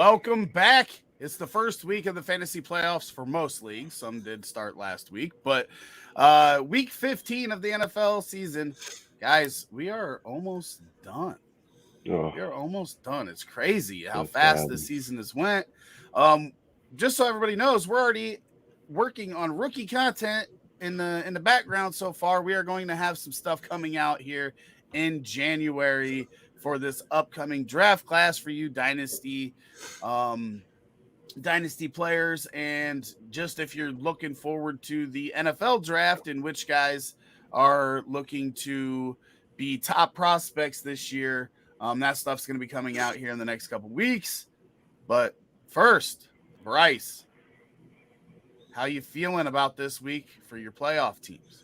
Welcome back. It's the first week of the fantasy playoffs for most leagues. Some did start last week, but week 15 of the NFL season, guys, we are almost done. Oh, We are almost done. It's crazy how that's fast bad. this season has went. Just so everybody knows, we're already working on rookie content in the background so far. We are going to have some stuff coming out here in January for this upcoming draft class for you dynasty players, and just if you're looking forward to the NFL draft, in which guys are looking to be top prospects this year. That stuff's going to be coming out here in the next couple weeks. But first, Bryce, how you feeling about this week for your playoff teams?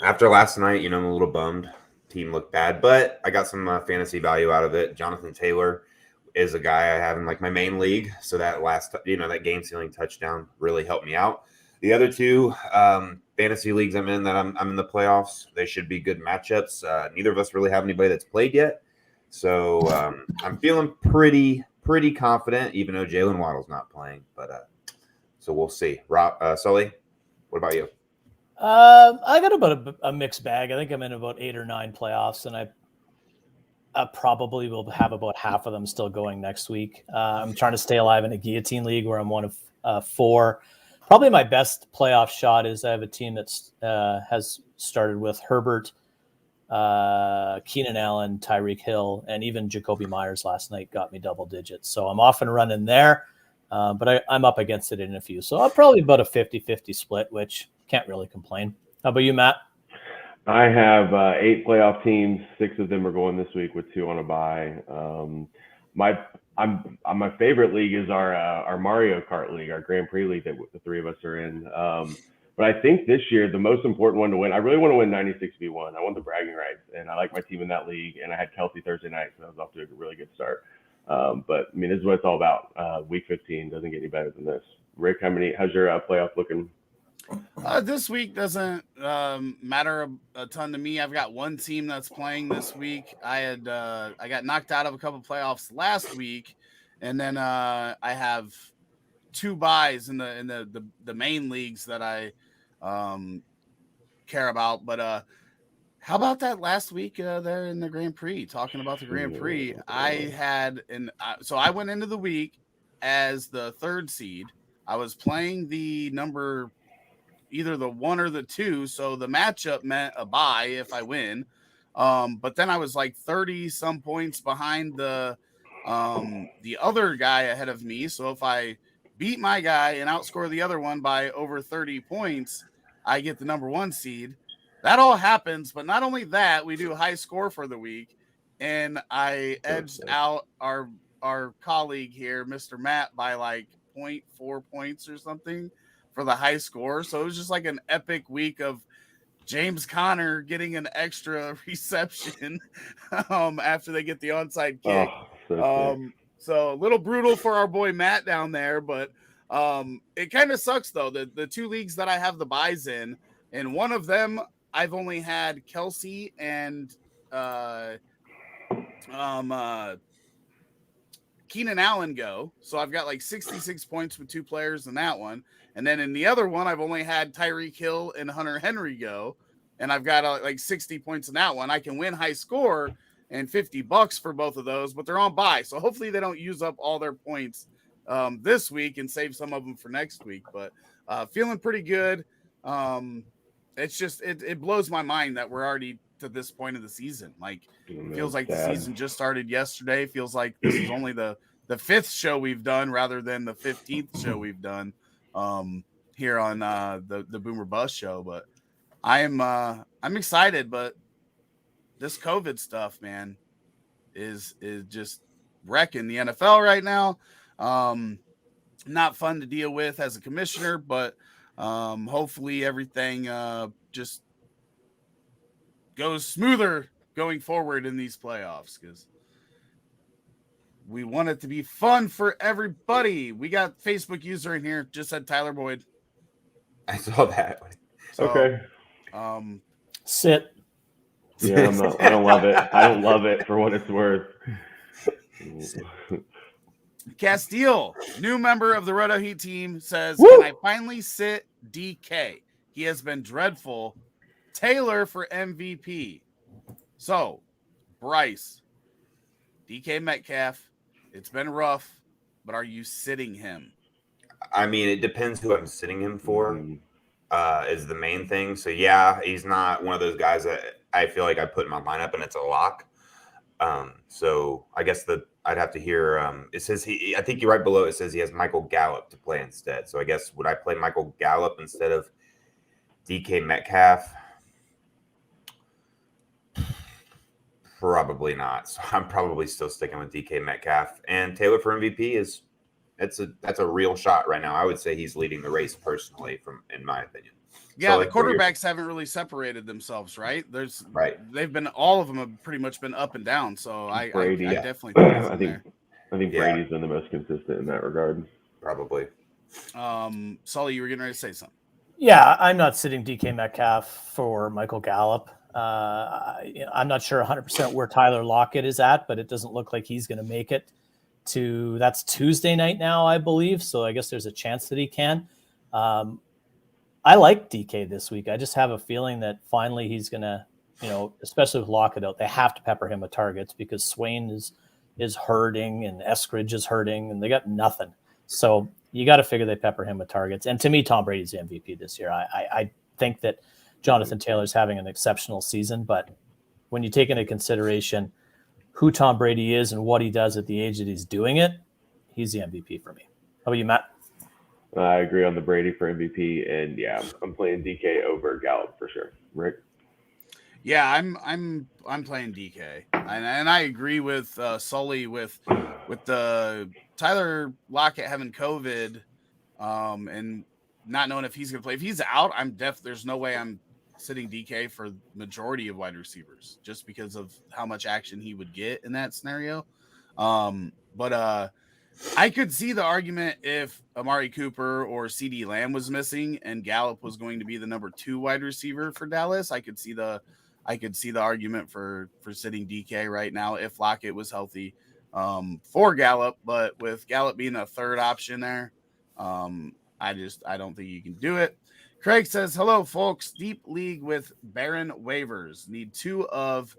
After last night, I'm a little bummed. Team looked bad, but I got some fantasy value out of it. Jonathan Taylor is a guy I have in like my main league, so that that game-sealing touchdown really helped me out. The other two fantasy leagues I'm in that I'm in the playoffs, they should be good matchups. Neither of us really have anybody that's played yet, so I'm feeling pretty confident, even though Jalen Waddle's not playing. But so we'll see. Sully, what about you? I got about a mixed bag. I think I'm in about 8 or 9 playoffs, and I probably will have about half of them still going next week. I'm trying to stay alive in a guillotine league where I'm one of 4. Probably my best playoff shot is I have a team that's has started with Herbert, Keenan Allen, Tyreek Hill, and even Jacoby Myers last night got me double digits. So I'm off and running there, but I'm up against it in a few. So I'm probably about a 50-50 split, which can't really complain. How about you, Matt? I have 8 playoff teams. 6 of them are going this week with 2 on a bye. My favorite league is our Mario Kart league, our Grand Prix league that the 3 of us are in. But I think this year the most important one to win, I really want to win 96v1. I want the bragging rights, and I like my team in that league. And I had Kelsey Thursday night, so I was off to a really good start. But I mean, this is what it's all about. Week 15 doesn't get any better than this. Rick, how's your playoff looking? This week doesn't matter a ton to me. I've got one team that's playing this week. I got knocked out of a couple playoffs last week, and then I have 2 buys in the main leagues that I care about. But how about that last week there in the Grand Prix? Talking about the Grand Prix, so I went into the week as the 3rd seed. I was playing the number either the 1 or the 2, so the matchup meant a bye if I win. But then I was like 30 some points behind the other guy ahead of me. So if I beat my guy and outscore the other one by over 30 points, I get the number 1 seed. That all happens, but not only that, we do high score for the week, and I edged out our colleague here, Mr. Matt, by like 0.4 points or something for the high score. So it was just like an epic week of James Conner getting an extra reception after they get the onside kick. So a little brutal for our boy Matt down there, but it kind of sucks though. The 2 leagues that I have the buys in one of them I've only had Kelsey and Keenan Allen go. So I've got like 66 points with 2 players in that one. And then in the other one, I've only had Tyreek Hill and Hunter Henry go. And I've got like 60 points in that one. I can win high score and $50 for both of those, but they're on bye. So hopefully they don't use up all their points this week and save some of them for next week. But feeling pretty good. It's just, it blows my mind that we're already to this point of the season. Like, it feels like the season just started yesterday. Feels like this is only the 5th show we've done rather than the 15th show we've done here on the Boomer Bust show. But I'm excited, but this COVID stuff, man, is just wrecking the NFL right now. Not fun to deal with as a commissioner, but hopefully everything just goes smoother going forward in these playoffs, because we want it to be fun for everybody. We got Facebook user in here, just said Tyler Boyd. I saw that. So, okay. Sit. Yeah, I don't love it. I don't love it for what it's worth. Castile, new member of the Roto Heat team, says, Woo! Can I finally sit DK? He has been dreadful. Taylor for MVP. So, Bryce, DK Metcalf, it's been rough, but are you sitting him? I mean, it depends who I'm sitting him for. Mhm. Is the main thing. So yeah, he's not one of those guys that I feel like I put in my lineup and it's a lock. So I guess I'd have to hear. It says I think you're right below. It says he has Michael Gallup to play instead. So I guess would I play Michael Gallup instead of DK Metcalf? Probably not. So I'm probably still sticking with DK Metcalf and Taylor for MVP that's a real shot right now. I would say he's leading the race personally, in my opinion. Yeah, So, the quarterbacks haven't really separated themselves, right? They've been, all of them have pretty much been up and down. So I definitely think he's in there. I think Brady's been the most consistent in that regard. Probably. Sully, you were getting ready to say something. Yeah, I'm not sitting DK Metcalf for Michael Gallup. I'm not sure 100% where Tyler Lockett is at, but it doesn't look like he's going to make it to. That's Tuesday night now, I believe. So I guess there's a chance that he can. I like DK this week. I just have a feeling that finally he's going to, especially with Lockett out, they have to pepper him with targets because Swain is hurting and Eskridge is hurting and they got nothing. So you got to figure they pepper him with targets. And to me, Tom Brady's the MVP this year. I think that Jonathan Taylor's having an exceptional season, but when you take into consideration who Tom Brady is and what he does at the age that he's doing it, he's the MVP for me. How about you, Matt? I agree on the Brady for MVP, and yeah, I'm playing DK over Gallup for sure. Rick? Yeah, I'm playing DK, and I agree with Sully with the Tyler Lockett having COVID, and not knowing if he's going to play. If he's out, there's no way I'm sitting DK for majority of wide receivers just because of how much action he would get in that scenario. But I could see the argument if Amari Cooper or CD Lamb was missing and Gallup was going to be the number 2 wide receiver for Dallas. I could see the argument for sitting DK right now if Lockett was healthy for Gallup, but with Gallup being a third option there, I don't think you can do it. Craig says, hello, folks. Deep league with Baron waivers. Need 2 of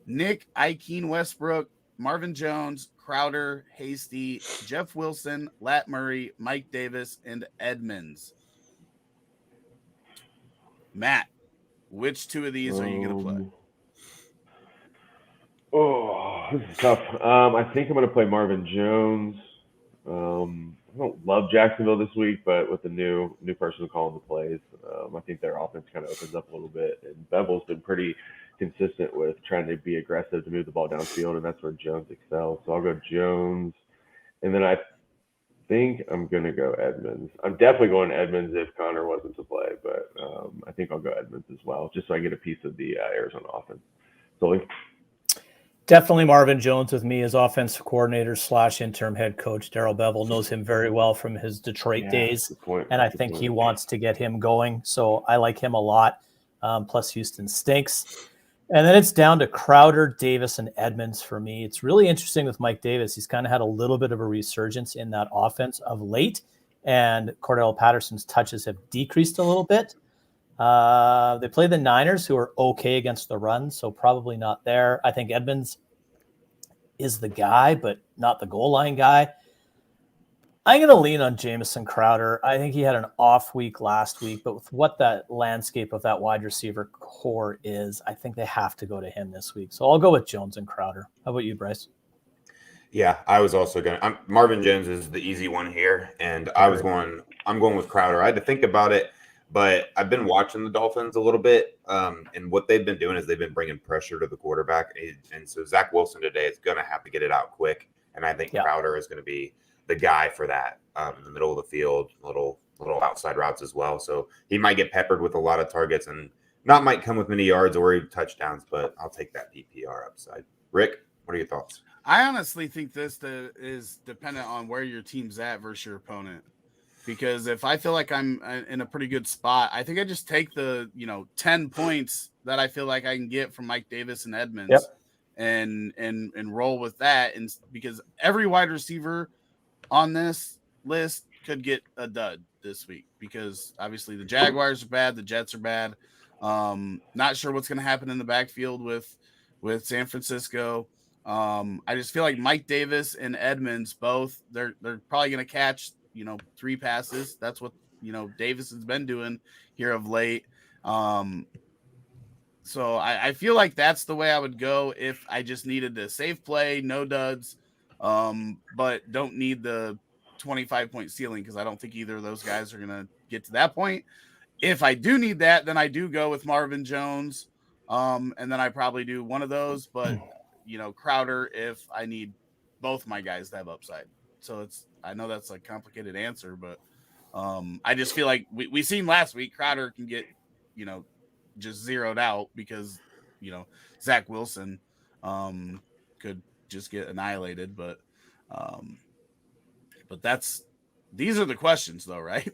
Nick, Ikeen Westbrook, Marvin Jones, Crowder, Hasty, Jeff Wilson, Lat Murray, Mike Davis, and Edmonds. Matt, which 2 of these are you going to play? Oh, this is tough. I think I'm going to play Marvin Jones. I don't love Jacksonville this week, but with the new person calling the plays, I think their offense kind of opens up a little bit. And Bevel's been pretty consistent with trying to be aggressive to move the ball downfield, and that's where Jones excels. So I'll go Jones. And then I think I'm going to go Edmonds. I'm definitely going Edmonds if Connor wasn't to play, but I think I'll go Edmonds as well, just so I get a piece of the Arizona offense. Sully? Definitely Marvin Jones with me as offensive coordinator / interim head coach. Darrell Bevell knows him very well from his Detroit days, and I think he wants to get him going. So I like him a lot. Plus Houston stinks. And then it's down to Crowder, Davis, and Edmonds for me. It's really interesting with Mike Davis. He's kind of had a little bit of a resurgence in that offense of late, and Cordell Patterson's touches have decreased a little bit. They play the Niners, who are okay against the run, so probably not there. I think Edmonds is the guy, but not the goal line guy. I'm going to lean on Jamison Crowder. I think he had an off week last week, but with what that landscape of that wide receiver core is, I think they have to go to him this week. So I'll go with Jones and Crowder. How about you, Bryce? Yeah, I was also Marvin Jones is the easy one here, and I'm going with Crowder. I had to think about it, but I've been watching the Dolphins a little bit, and what they've been doing is they've been bringing pressure to the quarterback, and so Zach Wilson today is going to have to get it out quick, and I think Crowder is going to be the guy for that in the middle of the field, little outside routes as well. So he might get peppered with a lot of targets and might come with many yards or even touchdowns, but I'll take that PPR upside. Rick, what are your thoughts? I honestly think this is dependent on where your team's at versus your opponent. Because if I feel like I'm in a pretty good spot, I think I just take the 10 points that I feel like I can get from Mike Davis and Edmonds and roll with that. And because every wide receiver on this list could get a dud this week because obviously the Jaguars are bad, the Jets are bad. Not sure what's going to happen in the backfield with San Francisco. I just feel like Mike Davis and Edmonds both they're probably going to catch 3 passes. That's what Davis has been doing here of late. So I feel like that's the way I would go if I just needed a safe play, no duds, but don't need the 25-point ceiling because I don't think either of those guys are going to get to that point. If I do need that, then I do go with Marvin Jones, and then I probably do one of those, but Crowder if I need both my guys to have upside. So I know that's a complicated answer, but I just feel like we seen last week Crowder can get just zeroed out because Zach Wilson could just get annihilated, but these are the questions though, right?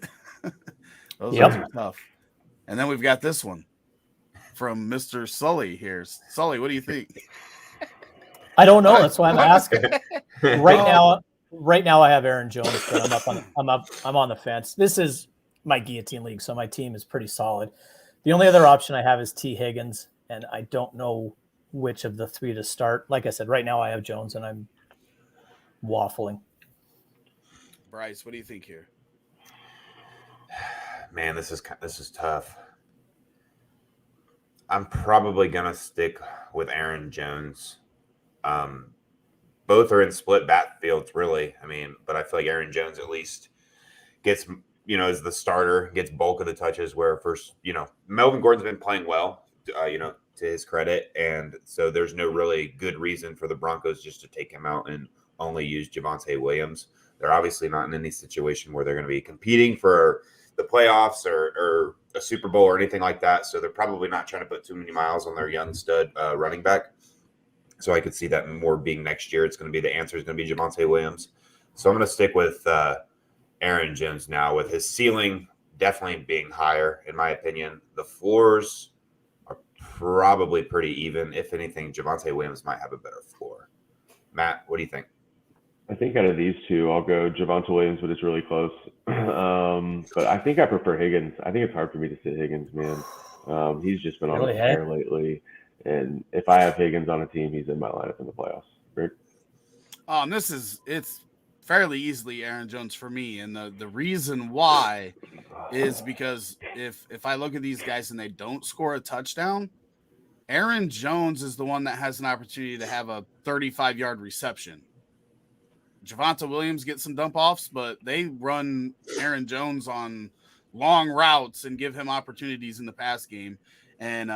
Those are tough. And then we've got this one from Mr. Sully here. Sully, what do you think? I don't know. That's why I'm asking. Right now I have Aaron Jones, but I'm on the fence. This is my guillotine league, so my team is pretty solid. The only other option I have is T. Higgins, and I don't know which of the 3 to start. Like I said, right now I have Jones, and I'm waffling. Bryce, what do you think here? Man, this is tough. I'm probably gonna stick with Aaron Jones. Both are in split backfields, really. I mean, but I feel like Aaron Jones at least gets, as the starter, gets bulk of the touches. Where first, Melvin Gordon's been playing well, to his credit, and so there's no really good reason for the Broncos just to take him out and only use Devonte Williams. They're obviously not in any situation where they're going to be competing for the playoffs or a Super Bowl or anything like that. So they're probably not trying to put too many miles on their young stud running back. So I could see that more being next year. The answer is going to be Devonte Williams. So I'm going to stick with Aaron Jones now, with his ceiling definitely being higher, in my opinion. The floors are probably pretty even. If anything, Devonte Williams might have a better floor. Matt, what do you think? I think out of these two, I'll go Devonte Williams, but it's really close. But I think I prefer Higgins. I think it's hard for me to sit Higgins, man. He's just been on a tear lately. And if I have Higgins on a team, he's in my lineup in the playoffs. Rick? It's fairly easily Aaron Jones for me. And the reason why is because if I look at these guys and they don't score a touchdown, Aaron Jones is the one that has an opportunity to have a 35-yard reception. Javonte Williams gets some dump offs, but they run Aaron Jones on long routes and give him opportunities in the pass game. And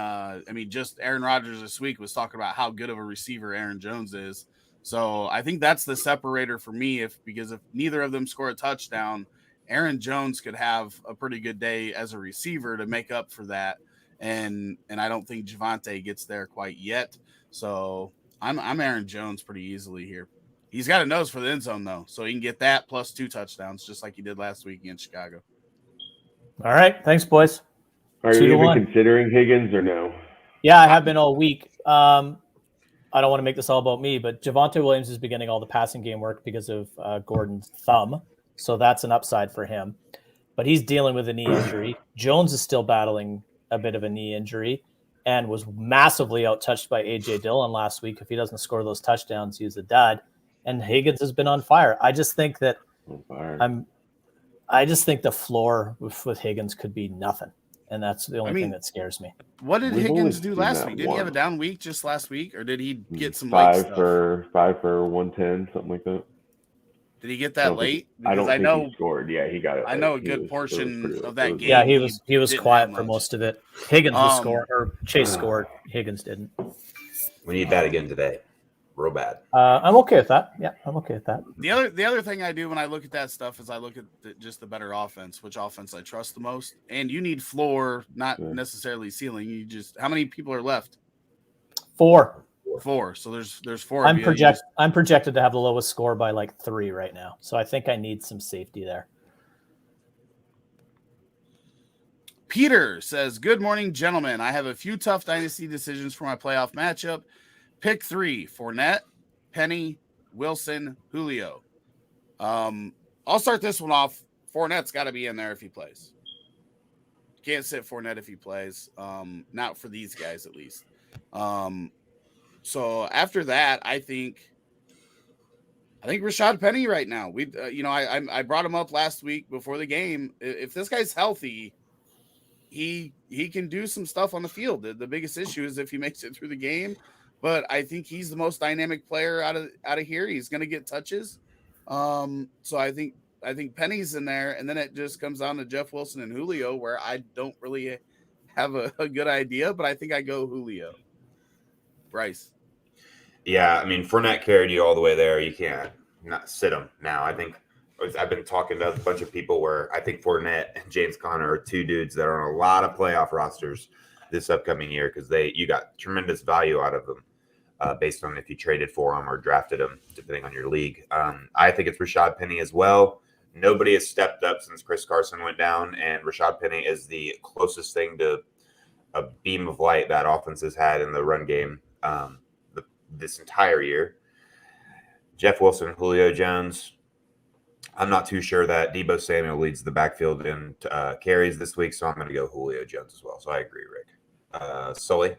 just Aaron Rodgers this week was talking about how good of a receiver Aaron Jones is. So I think that's the separator for me, because if neither of them score a touchdown, Aaron Jones could have a pretty good day as a receiver to make up for that. And I don't think Javonte gets there quite yet. So I'm Aaron Jones pretty easily here. He's got a nose for the end zone, though, so he can get that plus 2 touchdowns, just like he did last week against Chicago. All right. Thanks, boys. Are you even considering Higgins or no? Yeah, I have been all week. I don't want to make this all about me, but Javonte Williams is beginning all the passing game work because of Gordon's thumb, so that's an upside for him. But he's dealing with a knee injury. Jones is still battling a bit of a knee injury and was massively out-touched by A.J. Dillon last week. If he doesn't score those touchdowns, he's a dud. And Higgins has been on fire. I just think that the floor with Higgins could be nothing. And that's the only thing that scares me. What did Higgins do last week? Did he have a down week just last week, or did he get some five late stuff? five for 110, something like that? Did he get that late? Because I know he scored. Yeah, he got it. I know a good portion of that game. Yeah, he was quiet for most of it. Higgins was scoring, or Chase scored. Higgins didn't. We need that again today. Real bad. I'm okay with that. Yeah, I'm okay with that. The other thing I do when I look at that stuff is I look at just the better offense, which offense I trust the most. And you need floor, not necessarily ceiling. You just how many people are left? 4. 4. So there's 4. I'm projected to have the lowest score by like 3 right now. So I think I need some safety there. Peter says, "Good morning, gentlemen. I have a few tough dynasty decisions for my playoff matchup. Pick 3: Fournette, Penny, Wilson, Julio. I'll start this one off. Fournette's got to be in there if he plays. Can't sit Fournette if he plays. Not for these guys, at least. So after that, I think Rashad Penny right now. I brought him up last week before the game. If this guy's healthy, he can do some stuff on the field. The biggest issue is if he makes it through the game. But I think he's the most dynamic player out of here. He's going to get touches. So I think Penny's in there, and then it just comes down to Jeff Wilson and Julio, where I don't really have a good idea, but I think I go Julio. Bryce. Yeah, I mean, Fournette carried you all the way there. You can't not sit him now. I think I've been talking to a bunch of people where I think Fournette and James Conner are two dudes that are on a lot of playoff rosters this upcoming year because you got tremendous value out of them. Based on if you traded for him or drafted him, depending on your league. I think it's Rashad Penny as well. Nobody has stepped up since Chris Carson went down, and Rashad Penny is the closest thing to a beam of light that offense has had in the run game this entire year. Jeff Wilson and Julio Jones. I'm not too sure that Deebo Samuel leads the backfield in carries this week, so I'm going to go Julio Jones as well. So I agree, Rick. Sully?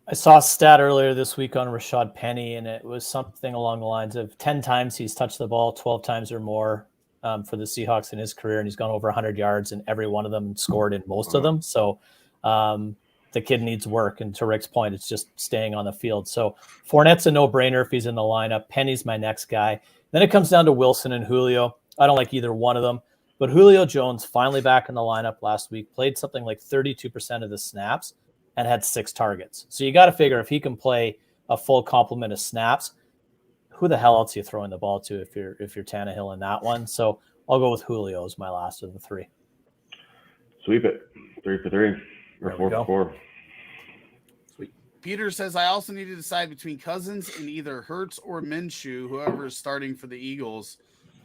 I saw a stat earlier this week on Rashad Penny, and it was something along the lines of 10 times he's touched the ball, 12 times or more for the Seahawks in his career, and he's gone over 100 yards in every one of them and scored in most of them. So the kid needs work, and to Rick's point, it's just staying on the field. So Fournette's a no-brainer if he's in the lineup. Penny's my next guy. Then it comes down to Wilson and Julio. I don't like either one of them, but Julio Jones finally back in the lineup last week, played something like 32% of the snaps, and had 6 targets. So you got to figure if he can play a full complement of snaps, who the hell else are you throwing the ball to if you're Tannehill in that one? So I'll go with Julio as my last of the 3. Sweep it. 3 for 3 or 4 for 4. Sweet. Peter says, I also need to decide between Cousins and either Hurts or Minshew, whoever is starting for the Eagles.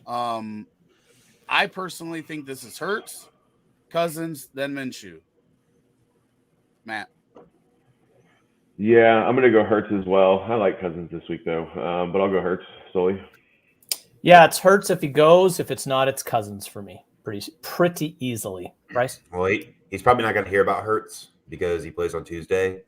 I personally think this is Hurts, Cousins, then Minshew. Matt. Yeah, I'm going to go Hurts as well. I like Cousins this week, though, but I'll go Hurts, Sully. Yeah, it's Hurts if he goes. If it's not, it's Cousins for me. Pretty easily. Bryce? Well, he's probably not going to hear about Hurts because he plays on Tuesday.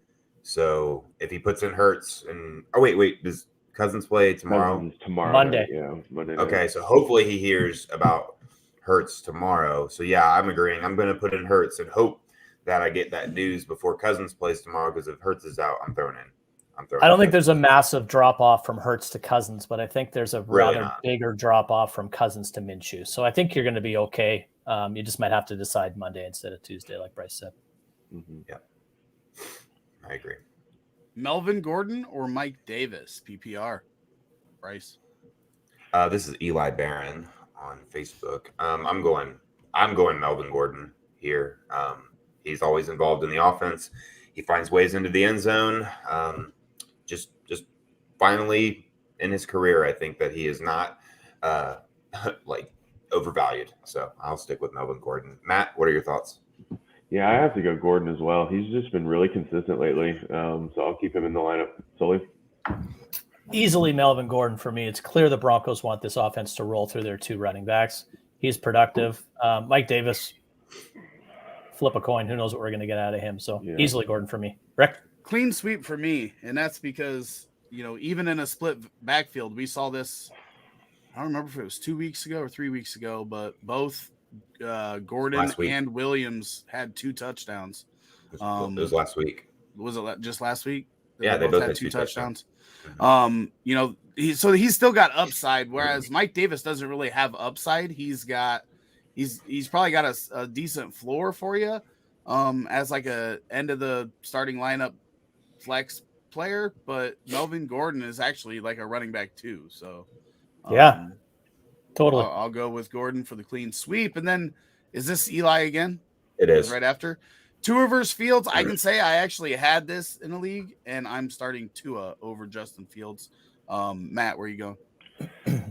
So if he puts in Hurts and – wait. Does Cousins play tomorrow? Cousins tomorrow. Monday. Night, yeah, Monday night. Okay, so hopefully he hears about Hurts tomorrow. So, yeah, I'm agreeing. I'm going to put in Hurts and hope that I get that news before Cousins plays tomorrow because if Hurts is out, I'm throwing in. I don't think there's a massive drop-off from Hurts to Cousins, but I think there's a rather bigger drop-off from Cousins to Minshew. So I think you're going to be okay. You just might have to decide Monday instead of Tuesday, like Bryce said. Mm-hmm. Yeah, I agree. Melvin Gordon or Mike Davis, PPR? Bryce? This is Eli Barron on Facebook. I'm going Melvin Gordon here. He's always involved in the offense. He finds ways into the end zone. Just finally in his career, I think that he is not like overvalued. So I'll stick with Melvin Gordon. Matt, what are your thoughts? Yeah, I have to go Gordon as well. He's just been really consistent lately. So I'll keep him in the lineup. Sully? Easily Melvin Gordon for me. It's clear the Broncos want this offense to roll through their 2 running backs. He's productive. Mike Davis, flip a coin. Who knows what we're going to get out of him? So easily Gordon for me. Rick? Clean sweep for me. And that's because, even in a split backfield, we saw this. I don't remember if it was 2 weeks ago or 3 weeks ago, but both Gordon and Williams had 2 touchdowns. It was last week. Was it just last week? Yeah, they both had 2 touchdowns. So he's still got upside, whereas Mike Davis doesn't really have upside. He's probably got a decent floor for you as like a end of the starting lineup flex player, but Melvin Gordon is actually like a running back too. So yeah, totally. I'll go with Gordon for the clean sweep. And then is this Eli again? It is right after Tua versus Fields. I can say I actually had this in a league, and I'm starting Tua over Justin Fields. Matt, where are you going?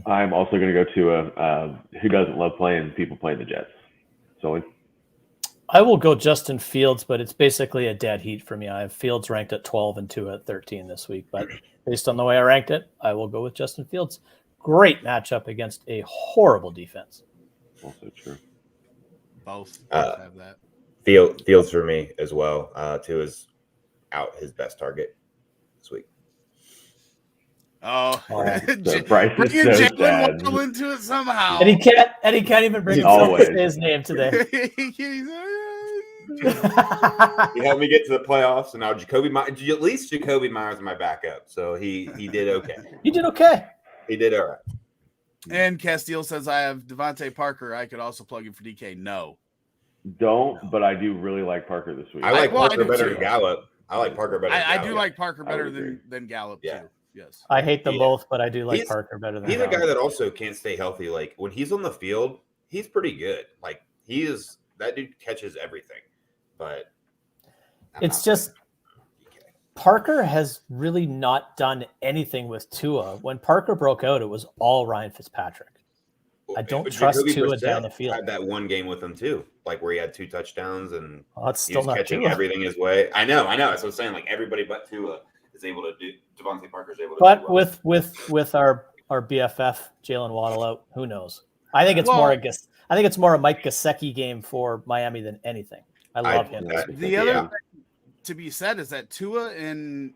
I'm also going to go to who doesn't love playing people playing the Jets. Sully? I will go Justin Fields, but it's basically a dead heat for me. I have Fields ranked at 12 and Tua at 13 this week, but based on the way I ranked it, I will go with Justin Fields. great matchup against a horrible defense. Also true. Both Uh, have that. Fields for me as well. Tua is out his best target this week. Oh, So Bryce is bringing so Jalen sad. Waddle into it somehow. And he can't even bring himself Always. to say his name today. He helped me get to the playoffs, and now at least Jacoby Myers is my backup, so he did okay. You did okay. He did all right. And Castile says I have Devonte Parker. I could also plug him for DK. No. Don't, but I do really like Parker this week. I like well, I Parker do better too. than Gallup. I like Parker better. I than do Gallup. like Parker better would agree. than Gallup Yeah. too. Yes. I hate them Yeah. both, but I do like He's- Parker better than He's a Gallup. guy that also can't stay healthy. Like when he's on the field, he's pretty good. Like that dude catches everything. But It's just Parker has really not done anything with Tua. When Parker broke out, it was all Ryan Fitzpatrick. I don't trust Jacoby Tua Brissett down the field. Had that one game with him too, like where he had 2 touchdowns and Oh, it's he still was not catching Tua. everything his way. I know. That's what I'm saying. Like everybody but Tua is able to do. Devontae Parker's able to. But do well. with our BFF Jalen Waddle out, who knows? I think it's Well- more a Mike Gesicki game for Miami than anything. I love him. The other thing to be said is that Tua and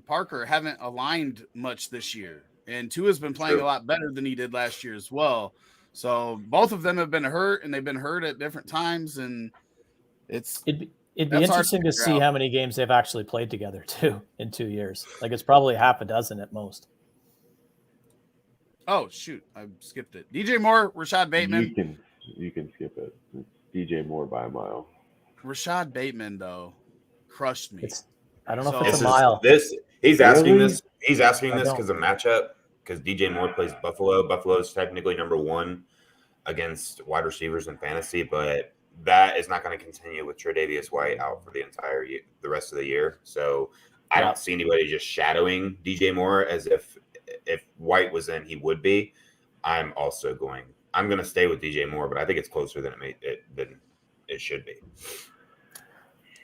Parker haven't aligned much this year, and Tua's been playing True. a lot better than he did last year as well. So both of them have been hurt, and they've been hurt at different times, and it'd be It'd be That's hard interesting to to figure see out. how many games they've actually played together too in 2 years. Like it's probably half a dozen at most. Oh shoot, I skipped it. DJ Moore, Rashad Bateman. You can skip it. It's DJ Moore by a mile. Rashad Bateman though crushed me. I don't know So- if it's a mile. He's asking Really? this. He's asking I this don't. because of matchup. Because DJ Moore plays Buffalo. Buffalo is technically number 1 against wide receivers in fantasy, but that is not going to continue with Tre'Davious White out for the entire year, the rest of the year. So I don't see anybody just shadowing DJ Moore as if White was in, he would be. I'm going to stay with DJ Moore, but I think it's closer than it should be.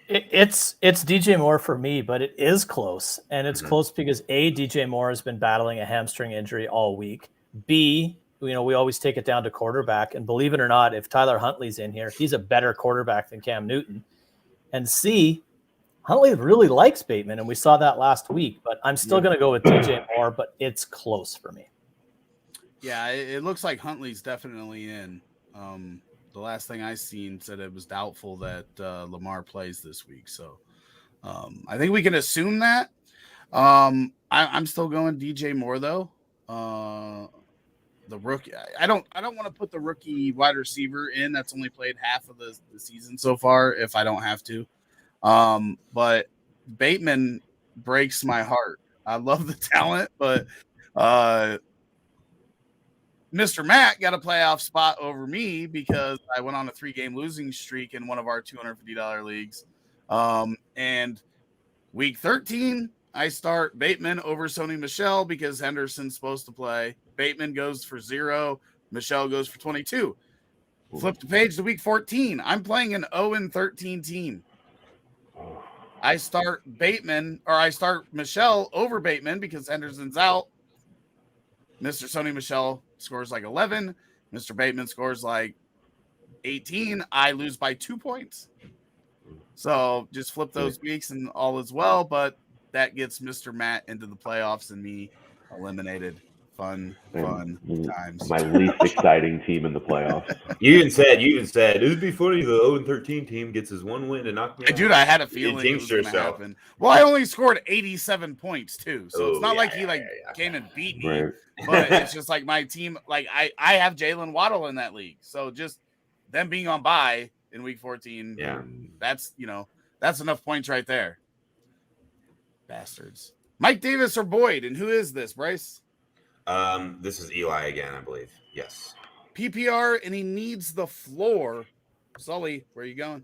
It's DJ Moore for me, but it is close, and it's close because DJ Moore has been battling a hamstring injury all week. B, we always take it down to quarterback, and believe it or not, if Tyler Huntley's in here, he's a better quarterback than Cam Newton. And C, Huntley really likes Bateman, and we saw that last week. But I'm still going to go with DJ Moore, but it's close for me. Yeah, it looks like Huntley's definitely in. The last thing I seen said it was doubtful that Lamar plays this week. So I think we can assume that. I'm still going DJ Moore though. The rookie, I don't want to put the rookie wide receiver in that's only played half of the season so far if I don't have to. But Bateman breaks my heart. I love the talent, but Mr. Matt got a playoff spot over me because I went on a 3-game losing streak in one of our $250 leagues. And week 13, I start Bateman over Sony Michel because Henderson's supposed to play. Bateman goes for 0. Michel goes for 22. Flip the page to week 14. I'm playing an 0-13 team. I start Michel over Bateman because Henderson's out. Mr. Sony Michel scores like 11. Mr. Bateman scores like 18. I lose by 2 points. So just flip those weeks and all is well, but that gets Mr. Matt into the playoffs and me eliminated. Fun times. My least exciting team in the playoffs. You even said it'd be funny the 0-13 team gets his 1 win and knock me out. Dude, I had a feeling it jinxed was going to yourself. happen. Well, I only scored 87 points too, so it's Oh, not yeah, like he came and beat me. Right. But it's just like my team. Like I have Jalen Waddle in that league, so just them being on bye in week 14. Yeah. that's enough points right there. Bastards. Mike Davis or Boyd, and who is this, Bryce? This is Eli again, I believe. Yes. PPR, and he needs the floor. Sully, where are you going?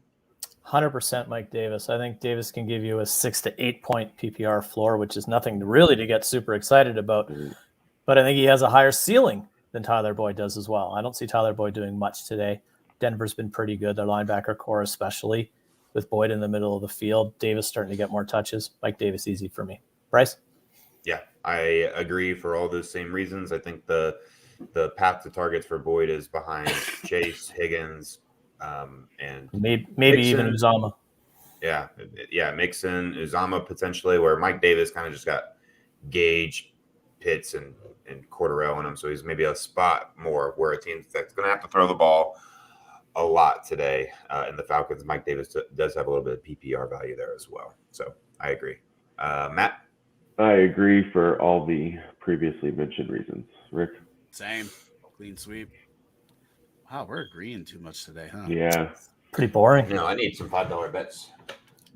100% Mike Davis. I think Davis can give you a 6 to 8 point PPR floor, which is nothing really to get super excited about. But I think he has a higher ceiling than Tyler Boyd does as well. I don't see Tyler Boyd doing much today. Denver's been pretty good, their linebacker core especially, with Boyd in the middle of the field. Davis starting to get more touches. Mike Davis easy for me. Bryce? Yeah, I agree for all those same reasons. I think the path to targets for Boyd is behind Chase, Higgins, and Maybe even Mixon. Uzama. Yeah, Mixon, Uzama potentially, where Mike Davis kind of just got Gage, Pitts, and Cordarrelle in him. So he's maybe a spot more where a team that's going to have to throw the ball a lot today. And the Falcons, Mike Davis does have a little bit of PPR value there as well. So I agree. Matt? I agree for all the previously mentioned reasons. Rick? Same. Clean sweep. Wow, we're agreeing too much today, huh? Yeah. Pretty boring. No, I need some $5 bets.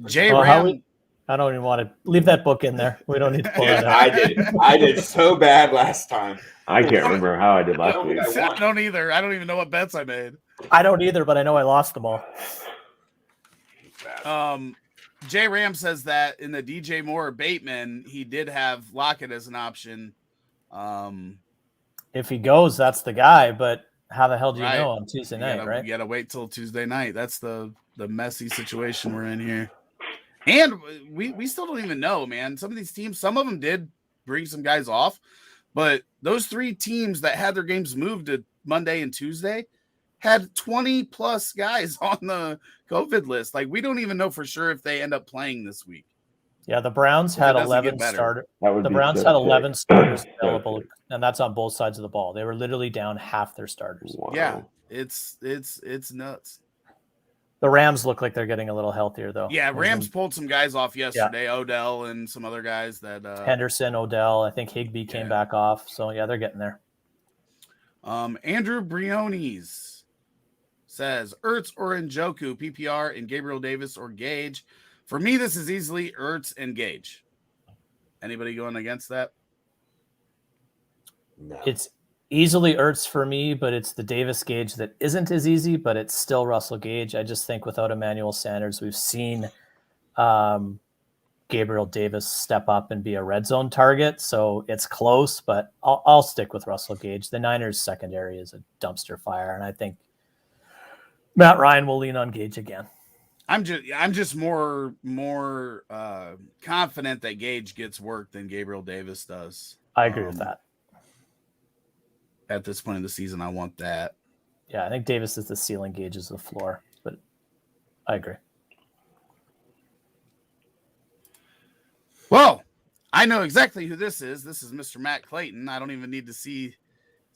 J Oh, Ram. I don't even want to leave that book in there. We don't need to pull it out. I did so bad last time. I can't remember how I did last don't week. think I don't either. I don't even know what bets I made. I don't either, but I know I lost them all. J Ram says that in the DJ Moore Bateman, he did have Lockett as an option. If he goes, that's the guy. But how the hell do you Right. know on Tuesday night, right? You gotta wait till Tuesday night. That's the messy situation we're in here. And we still don't even know, man. Some of these teams, some of them did bring some guys off, but those 3 teams that had their games moved to Monday and Tuesday had 20 plus guys on the COVID list. Like, we don't even know for sure if they end up playing this week. Yeah, the Browns If it had doesn't 11 get better. starters. That would The be Browns so had sick. 11 starters So available, sick. and that's on both sides of the ball. They were literally down half their starters. Wow. Yeah, it's nuts. The Rams look like they're getting a little healthier, though. Yeah, Rams pulled some guys off yesterday. Odell and some other guys that Henderson, Odell. I think Higbee came back off. So, yeah, they're getting there. Andrew Briones says Ertz or Njoku, PPR, and Gabriel Davis or Gage. For me, this is easily Ertz and Gage. Anybody going against that? No. It's easily Ertz for me, but it's the Davis Gage that isn't as easy, but it's still Russell Gage. I just think without Emmanuel Sanders, we've seen Gabriel Davis step up and be a red zone target. So it's close, but I'll stick with Russell Gage. The Niners secondary is a dumpster fire, and I think Matt Ryan will lean on Gage again. I'm just more confident that Gage gets work than Gabriel Davis does. I agree with that. At this point in the season, I want that. Yeah, I think Davis is the ceiling, Gage is the floor, but I agree. Well, I know exactly who this is. This is Mr. Matt Clayton. I don't even need to see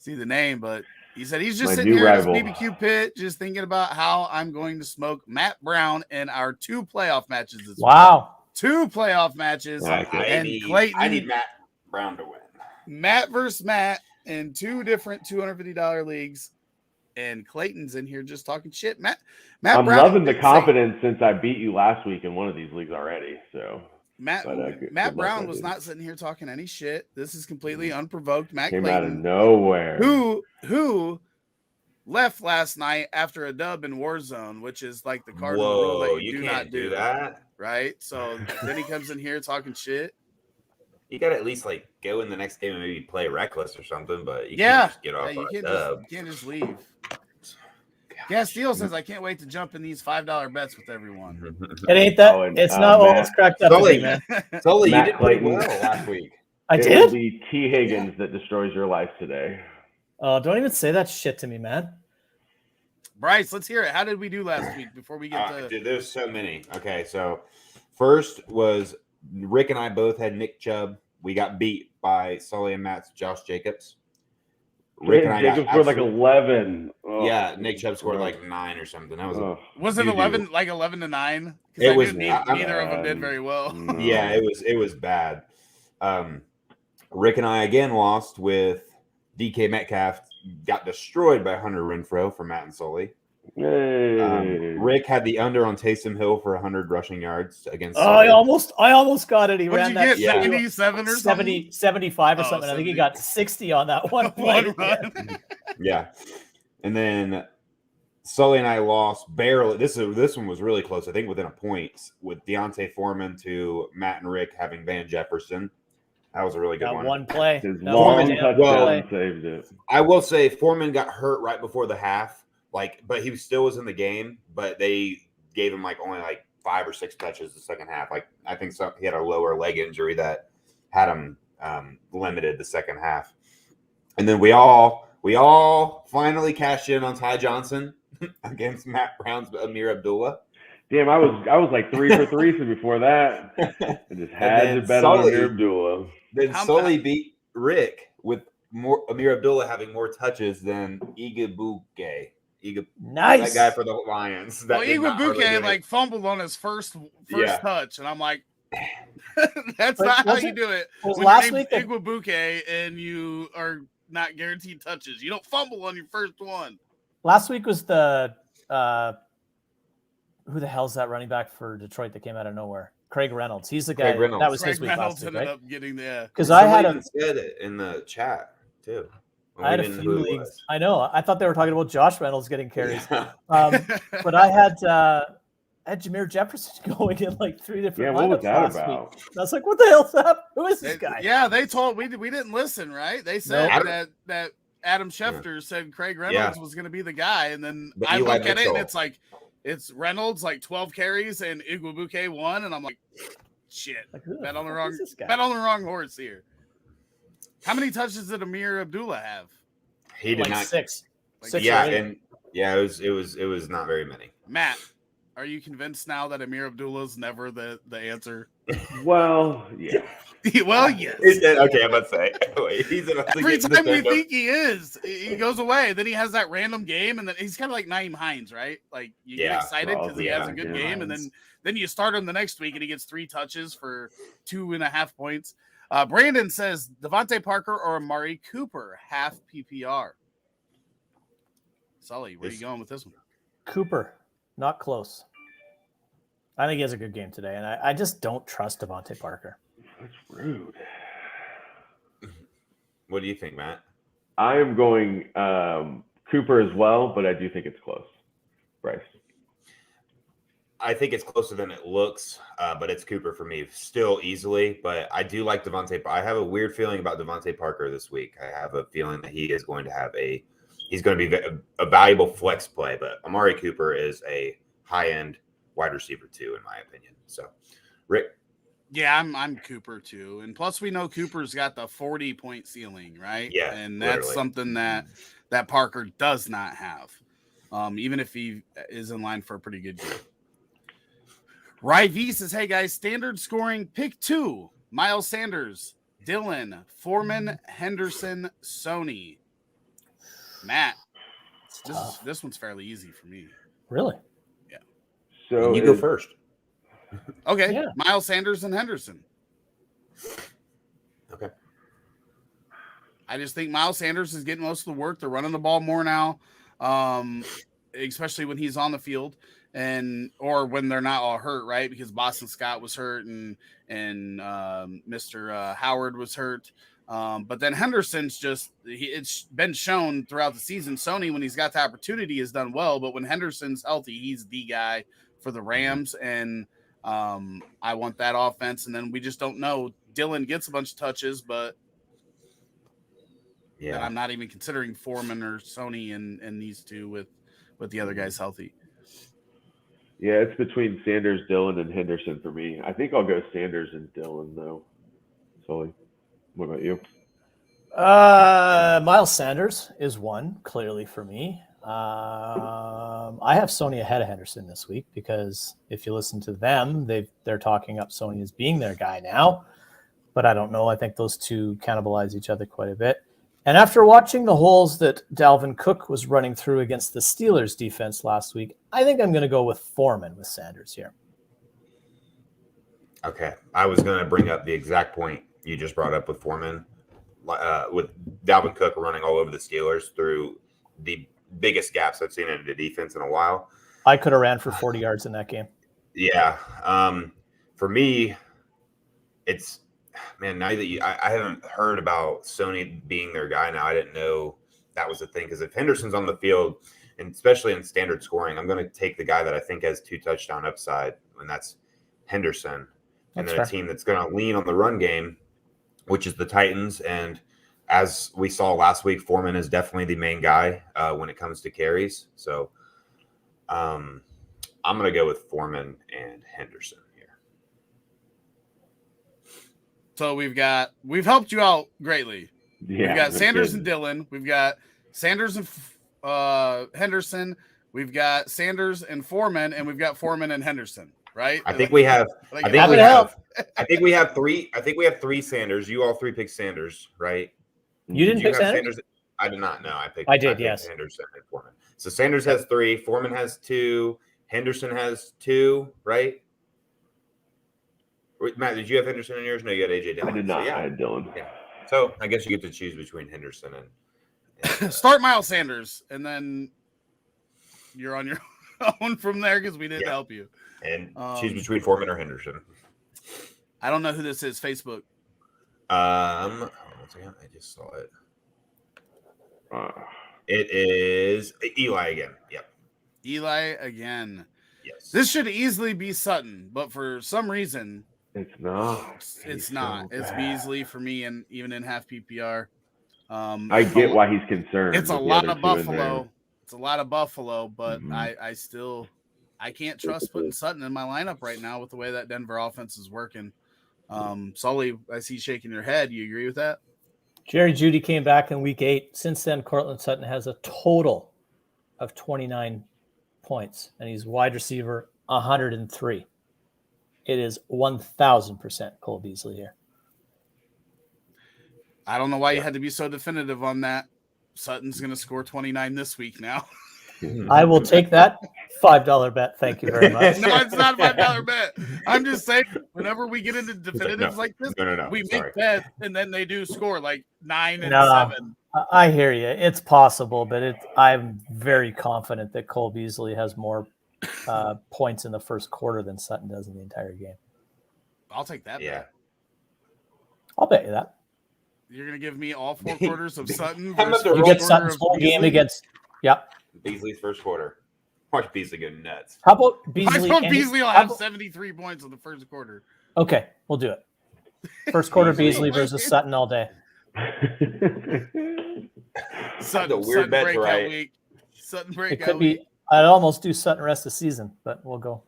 the name, but he said he's just My sitting new here at his rival. BBQ pit, just thinking about how I'm going to smoke Matt Brown in our 2 playoff matches this week. Wow. 2 playoff matches. Okay. And Clayton, I need Matt Brown to win. Matt versus Matt in 2 different $250 leagues. And Clayton's in here just talking shit. Matt I'm Brown, loving the say- confidence since I beat you last week in one of these leagues already. So Matt good luck, Brown my was dude. not sitting here talking any shit. This is completely unprovoked. Matt came out of Clayton, nowhere. who left last night after a dub in Warzone, which is like the cardinal rule Whoa, that you do can't not do that. right? So then he comes in here talking shit. You got to at least like go in the next game and maybe play reckless or something, but you Yeah, can't just get off you on a can't dub. just leave. Yeah, Steele says I can't wait to jump in these $5 bets with everyone. It ain't that. Oh, and, it's not all Matt- it's cracked up to Sully. be, man. Sully, you Matt did pretty Clayton. well last week. I It will did? be T. Higgins that destroys your life today. Oh, don't even say that shit to me, man. Bryce, let's hear it. How did we do last week before we get to Dude, there's so many. Okay, so first was Rick and I both had Nick Chubb. We got beat by Sully and Matt's Josh Jacobs. Rick and I Jacob got scored like absolute- 11. Oh. Yeah, Nick Chubb scored like 9 or something. That was Oh. was it doo-doo. 11 to 9? It was- neither of them did very well. yeah, it was bad. Rick and I again lost with DK Metcalf. Got destroyed by Hunter Renfrow for Matt and Sully. Yay. Rick had the under on Taysom Hill for 100 rushing yards against. Oh, Sully. I almost got it. He What ran did that you get? Yeah. 77 or 70, 75 or Oh, something. I think he 70. got 60 on that one something? play. One run. Yeah, and then Sully and I lost barely. This one was really close. I think within a point with Deontay Foreman to Matt and Rick having Van Jefferson. That was a really good That one. one play. His That long one damn touchdown play. saved it. I will say Foreman got hurt right before the half, but he still was in the game. But they gave him only 5 or 6 touches the second half. I think he had a lower leg injury that had him limited the second half. And then we all finally cashed in on Ty Johnson against Matt Brown's Amir Abdullah. Damn, I was like 3 for 3 so before that. I just had to bet on Amir Abdullah. Then Sully beat Rick with more Amir Abdullah having more touches than Igwebuike. Nice. That guy for the Lions. Well, Igwebuike like fumbled on his first touch, and I'm like, that's not how you do it. When last week Igwebuike and you are not guaranteed touches. You don't fumble on your first one. Last week was the who the hell's that running back for Detroit that came out of nowhere? Craig Reynolds. He's the guy. That was his week last week, right? Up getting there because I had him said it in the chat too. I had a few leagues. I know. I thought they were talking about Josh Reynolds getting carries, but I had Jameer Jefferson going in like 3 different. Yeah, what was that about? Week. I was like, "What the hell's that? Who is this guy?" Yeah, they told we didn't listen, right? They said that Adam Schefter said Craig Reynolds was going to be the guy, and then I look at it and it's like it's Reynolds like 12 carries and Igwebuike 1, and I'm like, shit, bet on the wrong horse here. How many touches did Amir Abdullah have? He did not 6. It was not very many. Matt, are you convinced now that Amir Abdullah's never the answer? Well, yeah. Well, yes. Okay, I'm about to say. Every time we think he is, he goes away. Then he has that random game, and then he's kind of like Naeem Hines, right? Like you get excited because he has a good game, and then you start him the next week, and he gets 3 touches for 2.5 points. Brandon says Devonte Parker or Amari Cooper, half PPR. Sully, where are you going with this one? Cooper, not close. I think he has a good game today, and I just don't trust Devonte Parker. That's rude. What do you think, Matt? I am going Cooper as well, but I do think it's close. Bryce. I think it's closer than it looks, but it's Cooper for me still easily. But I do like Devonte. I have a weird feeling about Devonte Parker this week. I have a feeling that he is going to have he's going to be a valuable flex play. But Amari Cooper is a high-end wide receiver too, in my opinion. So, Rick. Yeah, I'm Cooper too, and plus we know Cooper's got the 40-point ceiling, right? Yeah, and that's something that Parker does not have, even if he is in line for a pretty good game. Ryv says, "Hey guys, standard scoring pick 2: Miles Sanders, Dillon, Foreman, Henderson, Sony." Matt, this one's fairly easy for me. Really? Yeah. So you go first. Okay, yeah. Miles Sanders and Henderson. Okay. I just think Miles Sanders is getting most of the work. They're running the ball more now, especially when he's on the field or when they're not all hurt, right? Because Boston Scott was hurt and Mr. Howard was hurt. But then Henderson's it's been shown throughout the season. Sony, when he's got the opportunity, has done well. But when Henderson's healthy, he's the guy for the Rams. And I want that offense, and then we just don't know. Dillon gets a bunch of touches, but then I'm not even considering Foreman or Sony and these two with the other guys healthy. Yeah, it's between Sanders, Dillon, and Henderson for me. I think I'll go Sanders and Dillon though. Sully, what about you? Miles Sanders is one clearly for me. I have Sony ahead of Henderson this week because if you listen to them, they're talking up Sony as being their guy now, but I don't know. I think those two cannibalize each other quite a bit. And after watching the holes that Dalvin Cook was running through against the Steelers defense last week, I think I'm going to go with Foreman with Sanders here. Okay. I was going to bring up the exact point you just brought up with Foreman, with Dalvin Cook running all over the Steelers through the biggest gaps I've seen in the defense in a while. I could have ran for 40 yards in that game. Yeah. For me, it's, man, now that I haven't heard about Sony being their guy now. I didn't know that was a thing. Because if Henderson's on the field, and especially in standard scoring, I'm going to take the guy that I think has 2 touchdown upside, and that's Henderson. And then a team that's going to lean on the run game, which is the Titans. And as we saw last week, Foreman is definitely the main guy when it comes to carries. So I'm going to go with Foreman and Henderson here. So we've helped you out greatly. Yeah, We've got no Sanders kidding. and Dylan. We've got Sanders and Henderson. We've got Sanders and Foreman, and we've got Foreman and Henderson. Right? I think we have. Like, I think Happy we to help. have. I think we have three. I think we have three Sanders. You all three picked Sanders, right? You didn't Did you pick have Sanders? I did not. No, I I did, picked yes. Henderson and Foreman. So Sanders has 3. Foreman has 2. Henderson has 2. Right? Wait, Matt, did you have Henderson in yours? No, you got AJ Dillon. I did not. So, yeah. I had Dylan. Yeah. So I guess you get to choose between Henderson and start Miles Sanders, and then you're on your own from there because we didn't help you. And choose between Foreman or Henderson. I don't know who this is. Facebook. Hold on a second. I just saw it. It is Eli again. Yep. Eli again. Yes. This should easily be Sutton, but for some reason, It's not. it's not. It's Beasley for me, and even in half PPR. I get why he's concerned. It's a with the lot other of two in there. Buffalo. It's a lot of Buffalo, but Mhm. I can't trust putting Sutton in my lineup right now with the way that Denver offense is working. Sully, I see you shaking your head. You agree with that? Jerry Jeudy came back in week 8. Since then, Cortland Sutton has a total of 29 points, and he's wide receiver 103. It is 1,000% Cole Beasley here. I don't know why you had to be so definitive on that. Sutton's going to score 29 this week now. I will take that $5 bet. Thank you very much. No, it's not a $5 bet. I'm just saying, whenever we get into definitives like this, we make bets, and then they do score like 9 and 7. I hear you. It's possible, but I'm very confident that Cole Beasley has more points in the first quarter than Sutton does in the entire game. I'll take that bet. I'll bet you that. You're going to give me all 4 quarters of Sutton How about versus You get Sutton's whole game against – yep. Beasley's first quarter. Watch Beasley go nuts. How about Beasley? Beasley will have 73 points in the first quarter. Okay, we'll do it. First quarter Beasley versus Sutton all day. Sutton, weird bet, breakout right? week. Sutton It breakout could week. be – I'd almost do Sutton rest of the season, but we'll go.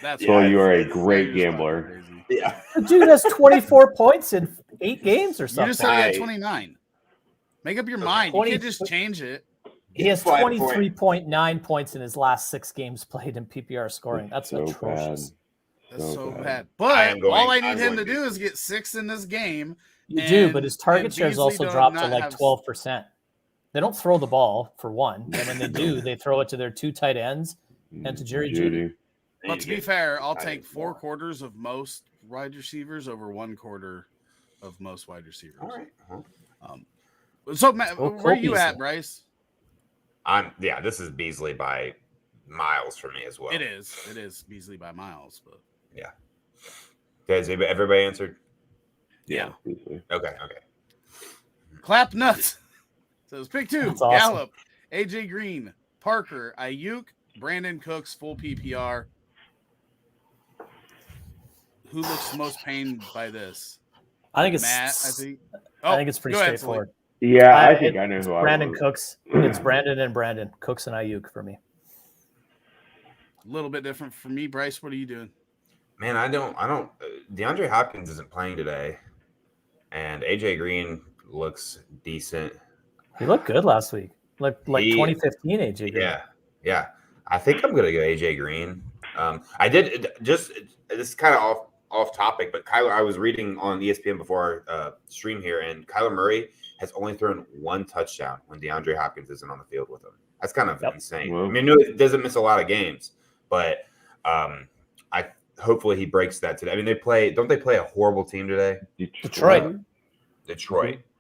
That's So you are a great gambler. Yeah. The dude has 24 points in 8 games or You something. just said he had 29. Make up your mind. You 20 can't just change it. He has 5 points. 23.9 points in his last 6 games played in PPR scoring. That's So atrocious. That's so bad. I But am going- all I need I'm him going to do is get 6 in this game. You do, but And- his target and shares Beasley also does dropped to not like have- 12%. They don't throw the ball, for one. And when they do, they throw it to their 2 tight ends and to Jerry Jeudy. But to be fair, I'll take 4 quarters of most wide receivers over 1 quarter of most wide receivers. All right. So, Matt, Well, where are you Cole at, Beasley. Bryce? This is Beasley by miles for me as well. It is Beasley by miles, but Has everybody answered? yeah. Okay. Clap nuts. So pick 2. That's awesome. Gallup, AJ Green, Parker, Ayuk, Brandon Cooks, full PPR. Who looks most pained by this? I think it's Matt, I think. I think it's pretty go ahead, straightforward. Yeah, I think I know who I Brandon was. Cooks. It's Brandon and Brandon. Cooks and Ayuk for me. A little bit different for me. Bryce, what are you doing? Man, I don't. DeAndre Hopkins isn't playing today, and AJ Green looks decent. He looked good last week. Like 2015 AJ Green. Yeah. I think I'm gonna go AJ Green. I did just this is kind of off topic, but Kyler. I was reading on ESPN before our stream here, and Kyler Murray has only thrown 1 touchdown when DeAndre Hopkins isn't on the field with him. That's kind of insane. Well, I mean, no, it doesn't miss a lot of games, but I hopefully he breaks that today. I mean, don't they play a horrible team today? Detroit.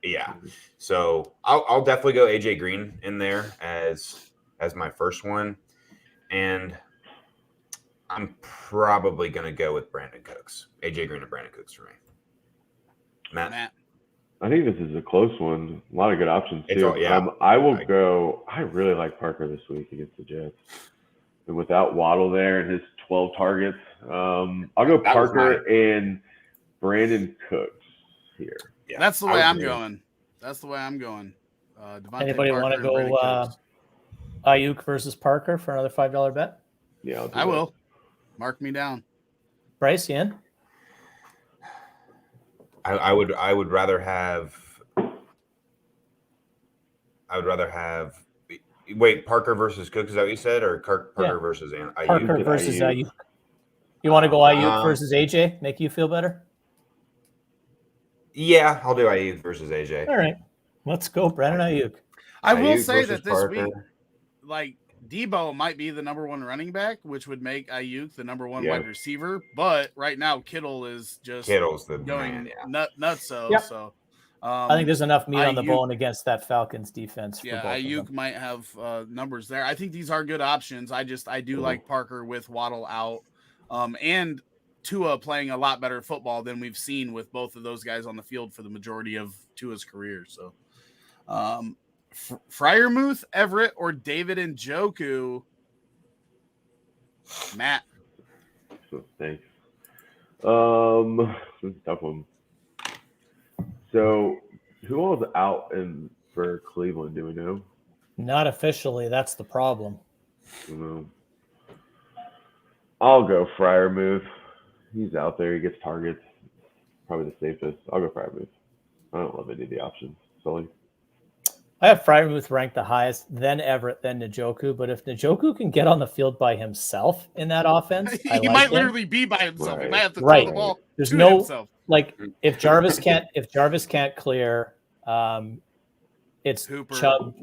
Yeah. So I'll definitely go AJ Green in there as my first one, and I'm probably going to go with Brandon Cooks. AJ Green and Brandon Cooks for me. Matt. I think this is a close one. A lot of good options It's too. all- I will go. I really like Parker this week against the Jets, and without Waddle there and his 12 targets, I'll go That was Parker and Brandon Cooks here. Yeah. That's the way I'm going. Devonte Anybody Parker want to and Brandon go Cooks. Ayuk versus Parker for another $5 bet? Yeah, I will. Mark me down. Bryce, you in? I would rather have. Wait, Parker versus Cook. Is that what you said, or Parker versus Ayuk? Parker versus Ayuk. You want to go Ayuk versus AJ? Make you feel better? Yeah, I'll do Ayuk versus AJ. All right, let's go, Brandon Ayuk. I will Ayuk say that this Parker. week, like Debo might be the number one running back, which would make Ayuk the number one wide receiver. But right now, Kittle's the going man, nuts. So I think there's enough meat on the bone against that Falcons defense. Yeah, Ayuk might have numbers there. I think these are good options. I do like Parker with Waddle out, and Tua playing a lot better football than we've seen with both of those guys on the field for the majority of Tua's career. So, Freiermuth, Everett, or David Njoku? Matt. Thanks. This is a tough one. So, who all is out for Cleveland? Do we know? Not officially. That's the problem. I'll go Freiermuth. He's out there. He gets targets. Probably the safest. I'll go Freiermuth. I don't love any of the options. Sully. I have Freiermuth ranked the highest, then Everett, then Njoku. But if Njoku can get on the field by himself in that offense, he might literally be by himself. Right. He might have to throw the ball to himself. Like if Jarvis can't clear, it's Hooper. Chubb,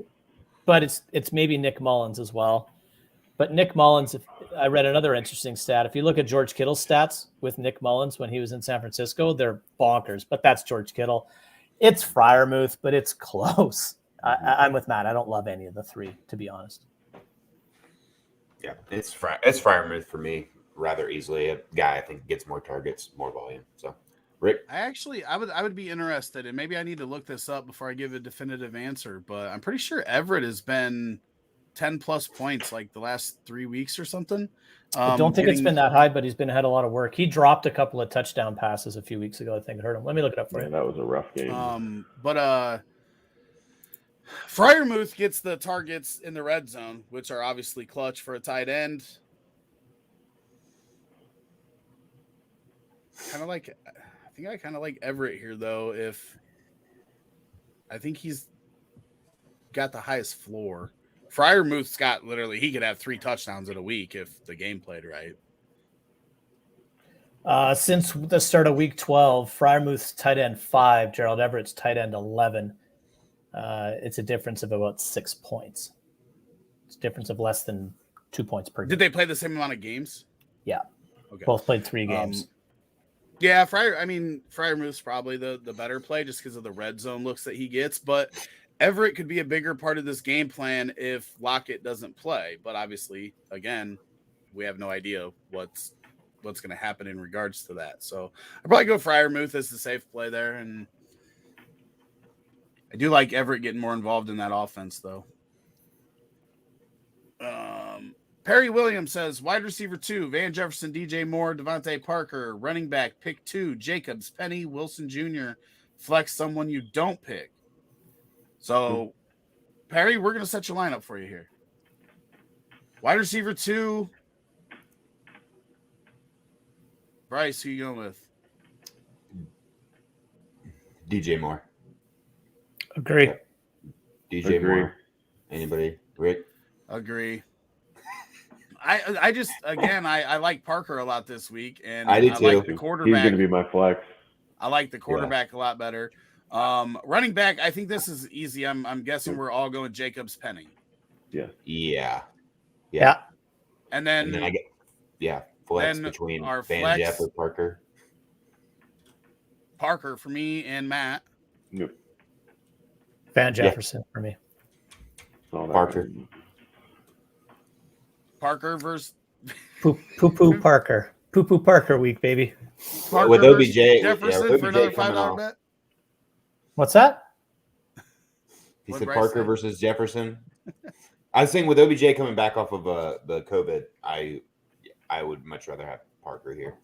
but it's maybe Nick Mullins as well. But Nick Mullins, I read another interesting stat. If you look at George Kittle's stats with Nick Mullins when he was in San Francisco, they're bonkers. But that's George Kittle. It's Freiermuth, but it's close. I'm with Matt. I don't love any of the three, to be honest. Yeah, it's Freiermuth for me rather easily. A guy I think gets more targets, more volume. So, Rick, I would be interested, and maybe I need to look this up before I give a definitive answer. But I'm pretty sure Everett has been 10 plus points like the last 3 weeks or something. I don't think it's been that high, but he's been had a lot of work. He dropped a couple of touchdown passes a few weeks ago. I think it hurt him. Let me look it up for you. That was a rough game. But Freiermuth gets the targets in the red zone, which are obviously clutch for a tight end. I think I kind of like Everett here, though. I think he's got the highest floor. Freiermuth's got he could have 3 touchdowns in a week if the game played right. Since the start of week 12, Freiermuth's tight end 5, Gerald Everett's tight end 11. It's a difference of about 6 points. It's a difference of less than 2 points per game. Did they play the same amount of games? Yeah. Okay. Both played 3 games. Yeah, Freiermuth's probably the better play just because of the red zone looks that he gets. But Everett could be a bigger part of this game plan if Lockett doesn't play. But obviously, again, we have no idea what's going to happen in regards to that. So I'd probably go Freiermuth as the safe play there. And I do like Everett getting more involved in that offense, though. Perry Williams says, wide receiver 2, Van Jefferson, DJ Moore, Devonte Parker, running back, pick 2, Jacobs, Penny, Wilson Jr., flex someone you don't pick. So, Perry, we're going to set your lineup for you here. Wide receiver 2, Bryce, who you going with? DJ Moore. Agree. DJ Moore. Anybody? Rick? Agree. I just, again, I like Parker a lot this week, and I do too. like the quarterback. He's going to be my flex. I like the quarterback a lot better. Running back, I think this is easy. I'm guessing we're all going Jacobs, Penny. Yeah. And then I get flex between Van Jeff or Parker. Parker for me and Matt. Yep. Van Jefferson for me. Parker. Parker versus Poo Parker. Poo Parker week, baby. Parker with OBJ, Jefferson with for OBJ another coming $5 out. bet. What's that? He What'd said Bryce Parker say? versus Jefferson. I was saying with OBJ coming back off of the COVID, I would much rather have Parker here.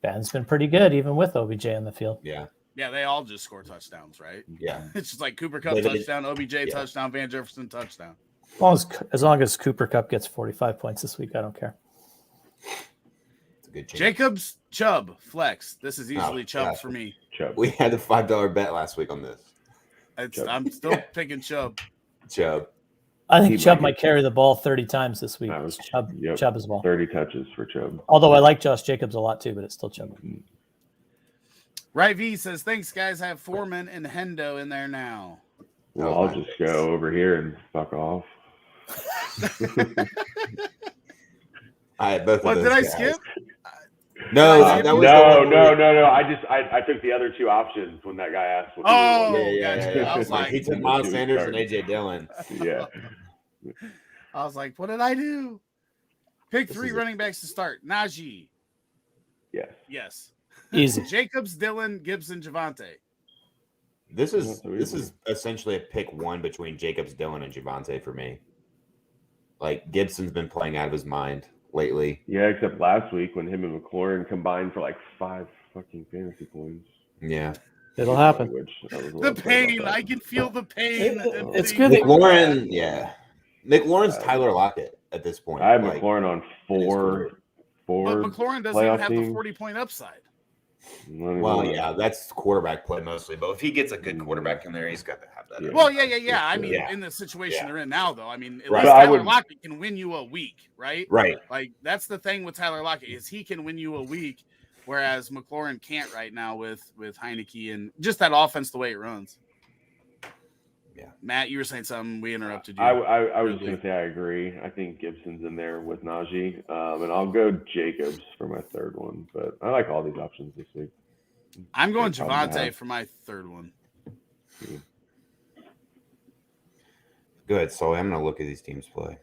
Van's been pretty good even with OBJ on the field. Yeah, they all just score touchdowns, right? Yeah. It's just like Cooper Kupp touchdown, OBJ touchdown, Van Jefferson touchdown. As long as Cooper Kupp gets 45 points this week, I don't care. It's a good chance. Jacobs, Chubb, flex. This is easily Chubb gosh. for me. Chubb. We had the $5 bet last week on this. I'm still picking Chubb. Chubb. I think He Chubb might might carry the ball 30 times this week. That was- It's Chubb as well. 30 touches for Chubb. Although I like Josh Jacobs a lot too, but it's still Chubb. Right V says, thanks, guys. I have Foreman and Hendo in there now. Well, I'll just go over here and fuck off. Both What of did I those guys. skip? No, Uh, that was No. I took the other two options when that guy asked. What Oh, Yeah. I was like, he took Miles Sanders and AJ Dillon. Yeah. I was like, what did I do? Pick This 3 is running backs to start. Najee. Yes. Yes. Easy. Jacobs, Dillon, Gibson, Javonte. This is essentially a pick 1 between Jacobs, Dillon, and Devonte for me. Like Gibson's been playing out of his mind lately. Yeah, except last week when him and McLaurin combined for like 5 fucking fantasy points. Yeah. It'll happen. The pain. I can feel the pain. It's good that- McLaurin, yeah. McLaurin's Tyler Lockett at this point. I have Like, McLaurin on four But McLaurin doesn't even playoff have the teams. 40-point upside. Well, yeah, that's quarterback play mostly. But if he gets a good quarterback in there, he's got to have that. Yeah. Well, yeah. I mean, Yeah. in the situation Yeah. they're in now, though, I mean, at Right. least But I Tyler would- Lockett can win you a week, right? Right. Like, that's the thing with Tyler Lockett is he can win you a week, whereas McLaurin can't right now with Heineke and just that offense the way it runs. Yeah. Matt, you were saying something. We interrupted you. I was just going to say I agree. I think Gibson's in there with Najee. And I'll go Jacobs for my third one. But I like all these options this week. I'm going Good problem to Javonte have. for my third one. Go ahead, Sully. I'm going to look at these teams play.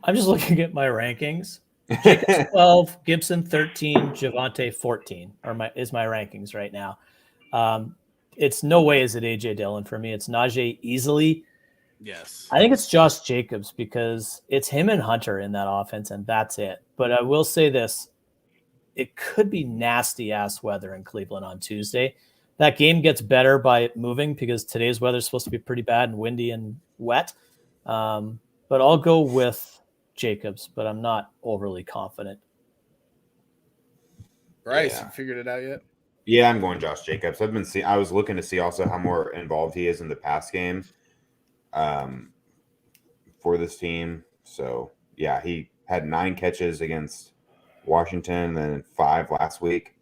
I'm just looking at my rankings. Jacobs 12, Gibson 13, Javonte 14 is my rankings right now. It's no way is it AJ Dillon for me. It's Najee easily. Yes. I think it's Josh Jacobs because it's him and Hunter in that offense, and that's it. But I will say this. It could be nasty-ass weather in Cleveland on Tuesday. That game gets better by it moving because today's weather is supposed to be pretty bad and windy and wet. But I'll go with Jacobs, but I'm not overly confident. Bryce, Yeah. you figured it out yet? Yeah, I'm going Josh Jacobs. I was looking to see also how more involved he is in the pass game for this team. So, yeah, he had 9 catches against Washington, then 5 last week.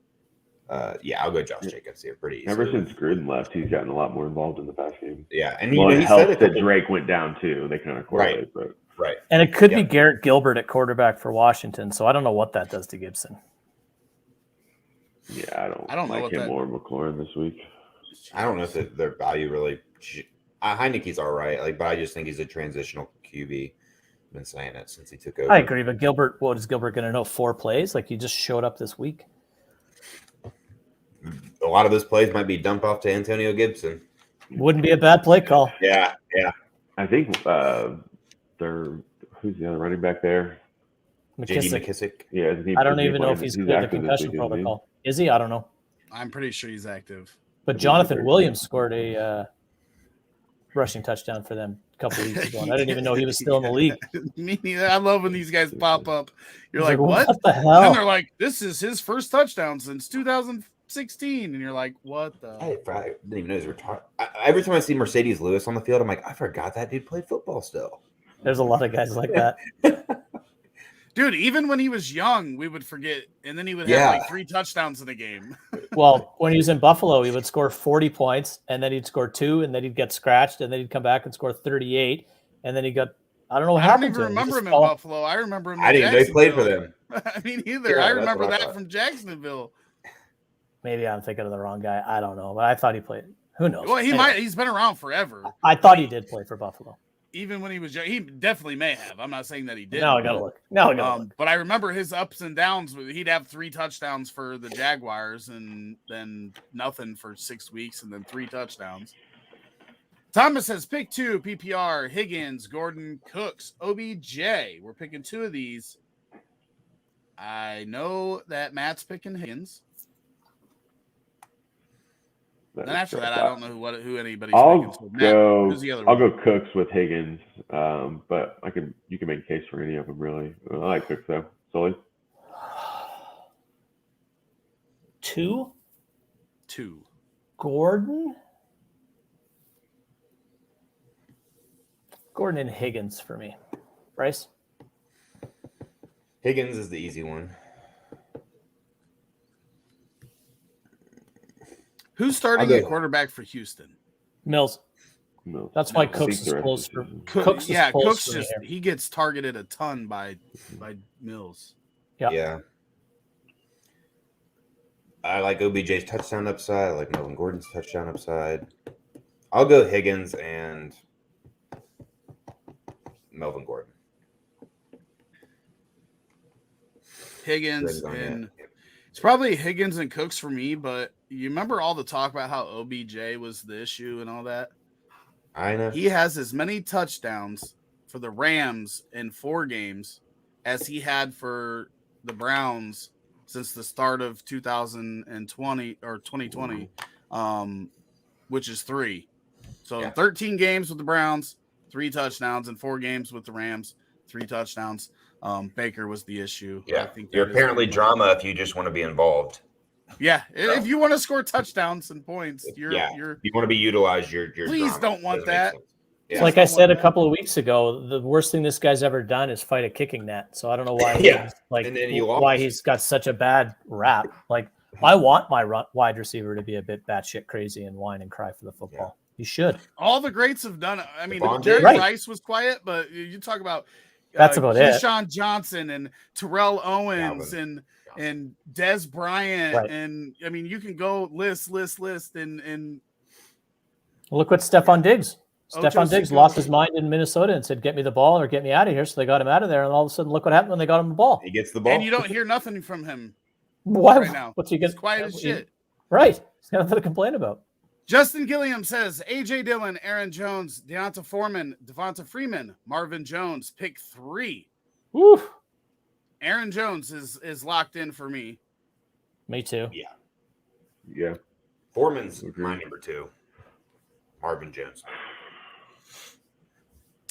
Yeah, I'll go Josh Jacobs here pretty easily. Ever since Gruden left, he's gotten a lot more involved in the pass game. Yeah, and Well, it he helps said that Drake went down too. They kind of correlate, but right. And it could Yeah. be Garrett Gilbert at quarterback for Washington, so I don't know what that does to Gibson. yeah, I don't know like what him that- or McLaurin this week. I don't know if their value really. Heineke's all right, but I just think he's a transitional QB. I've been saying it since he took over. I agree, but Gilbert, what is Gilbert going to know? 4 plays? Like he just showed up this week. A lot of those plays might be dump off to Antonio Gibson. Wouldn't be a bad play call. Yeah. I think who's the other running back there? JD McKissick. McKissick. Yeah, I don't even know if he's cleared the active this concussion week, isn't he? protocol. Is he? I don't know. I'm pretty sure he's active. But Jonathan Williams scored a rushing touchdown for them a couple weeks ago. And I didn't even know he was still in the league. Me neither. I love when these guys pop up. You're I was like, what? What the And then hell? they're like, this is his first touchdown since 2016. And you're like, what the? I didn't even know he was retired. Every time I see Mercedes Lewis on the field, I'm like, I forgot that dude played football still. There's a lot of guys like that. Dude, even when he was young, we would forget. And then he would Yeah. have like 3 touchdowns in a game. Well, when he was in Buffalo, he would score 40 points, and then he'd score 2, and then he'd get scratched, and then he'd come back and score 38, and then he got I don't know what I don't happened even to him. He remember just him in fell- Buffalo. I remember him in I didn't know he played for Jacksonville. them. I mean, either. Yeah, I that's remember what I that thought. from Jacksonville. Maybe I'm thinking of the wrong guy. I don't know, but I thought he played. Who knows? Well, he Anyway, might. He's been around forever. I thought he did play for Buffalo. Even when he was young, he definitely may have. I'm not saying that he did. Now I gotta look. But I remember his ups and downs. He'd have 3 touchdowns for the Jaguars, and then nothing for 6 weeks, and then 3 touchdowns. Thomas says pick 2 PPR: Higgins, Gordon, Cooks, OBJ. We're picking 2 of these. I know that Matt's picking Higgins. Then after that, I don't know who anybody's I'll picking. So Matt, go. who's the other I'll one? go Cooks with Higgins, but you can make a case for any of them really. I like Cooks though. Sully. 2. 2. Gordon and Higgins for me. Bryce? Higgins is the easy one. Who's starting I'll at go- quarterback for Houston? Mills. No. That's why No, Cooks think is the rest close of the for season. Cooks. Is close Cooks for me just here. he gets targeted a ton by Mills. Yeah. I like OBJ's touchdown upside. I like Melvin Gordon's touchdown upside. I'll go Higgins and Melvin Gordon. Higgins Higgins on and that. it's probably Higgins and Cooks for me, but you remember all the talk about how OBJ was the issue and all that? I know. He has as many touchdowns for the Rams in 4 games as he had for the Browns since the start of 2020 or 2020, which is 3. So Yeah. 13 games with the Browns, 3 touchdowns, and 4 games with the Rams, 3 touchdowns. Baker was the issue. Yeah. I think You're that is apparently pretty much- drama if you just want to be involved. Yeah, if you want to score touchdowns and points, you're You want to be utilized. Your Please drama. don't want Doesn't make that. sense. It's Yeah. like I said a couple of weeks ago, the worst thing this guy's ever done is fight a kicking net. So I don't know why Yeah. like And then you why lost. he's got such a bad rap. Like I want my wide receiver to be a bit batshit crazy and whine and cry for the football. You should. all the greats have done it. I mean, Devonte. Jerry Right. Rice was quiet, but you talk about That's about it. Keyshawn Johnson and Terrell Owens and Des Bryant, Right. and I mean, you can go list, and Look what Stephon Diggs. Ocho Stephon Diggs Cinco. lost his mind in Minnesota and said, "Get me the ball or get me out of here." So they got him out of there, and all of a sudden, look what happened when they got him the ball. He gets the ball. and you don't hear nothing from him Why? right now. What's he He's get? quiet as shit. Right. He's got nothing to complain about. Justin Gilliam says AJ Dillon, Aaron Jones, Deonta Foreman, Devonta Freeman, Marvin Jones, pick 3. Woo. Aaron Jones is locked in for me. Me too. Yeah. Foreman's Agreed. my number 2. Marvin Jones.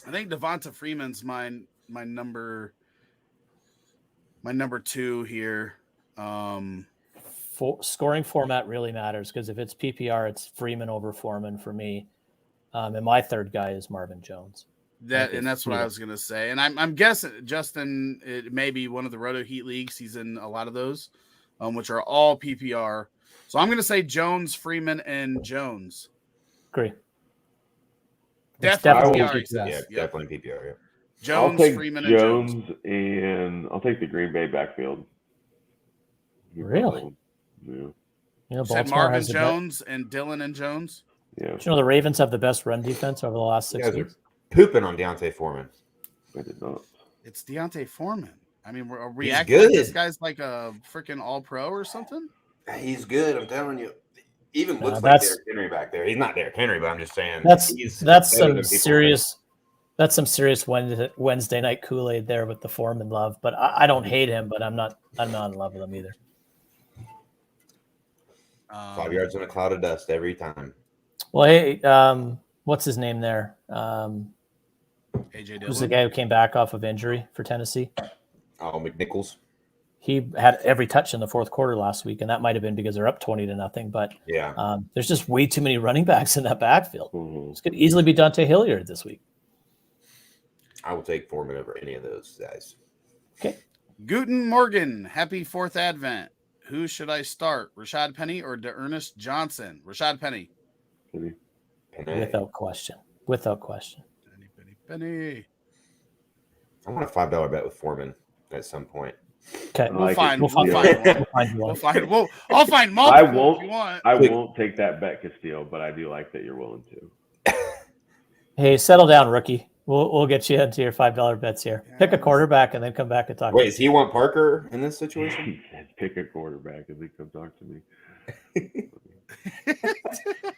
I think Devonta Freeman's my number 2 here. Scoring format really matters because if it's PPR, it's Freeman over Foreman for me. And my third guy is Marvin Jones. That's what I was gonna say. And I'm guessing Justin, it may be one of the Roto Heat leagues. He's in a lot of those, which are all PPR. So I'm gonna say Jones, Freeman, and Jones. Agree. Definitely PPR, PPR. He Yeah, says. Yep. definitely PPR. Yeah. Jones, I'll take Freeman, and Jones, Jones. and I'll take the Green Bay backfield. Really? Yeah. You know, Said Baltimore Marvin has the best. Jones and Dillon and Jones. Yeah. You know, the Ravens have the best run defense over the last You 6 guys are weeks. pooping on Deontay Foreman. I did not. It's Deontay Foreman. I mean, are we He's acting like this good. guy's like a freaking all pro or something? He's good. I'm telling you. Even No, looks like that's- Derrick Henry back there. He's not Derrick Henry, but I'm just saying he's That's better some than people serious. That's some serious Wednesday night Kool-Aid there with the Foreman love. But I don't hate him, but I'm not in love with him either. think. 5 yards in a cloud of dust every time. Well, hey, what's his name there? AJ Who's the Dillon. guy who came back off of injury for Tennessee? Oh, McNichols. He had every touch in the fourth quarter last week, and that might have been because they're up 20-0. But Yeah. there's just way too many running backs in that backfield. Mhm. This could easily be Dante Hilliard this week. I will take Foreman over any of those guys. Okay. Guten Morgan. Happy 4th Advent. Who should I start? Rashad Penny or DeErnest Johnson? Rashad Penny. Penny. Penny. Without question. Without question. Penny. I want a $5 bet with Foreman at some point. Okay. I like find it. We'll find Yeah. one. We'll find you We'll one. find. I'll find multiple I won't- if you want. I won't take that bet, Castillo, but I do like that you're willing to. Hey, settle down, rookie. We'll get you into your $5 bets here. Pick a quarterback and then come back and talk. Wait, does he want Parker in this situation? He said, pick a quarterback and then come talk to me.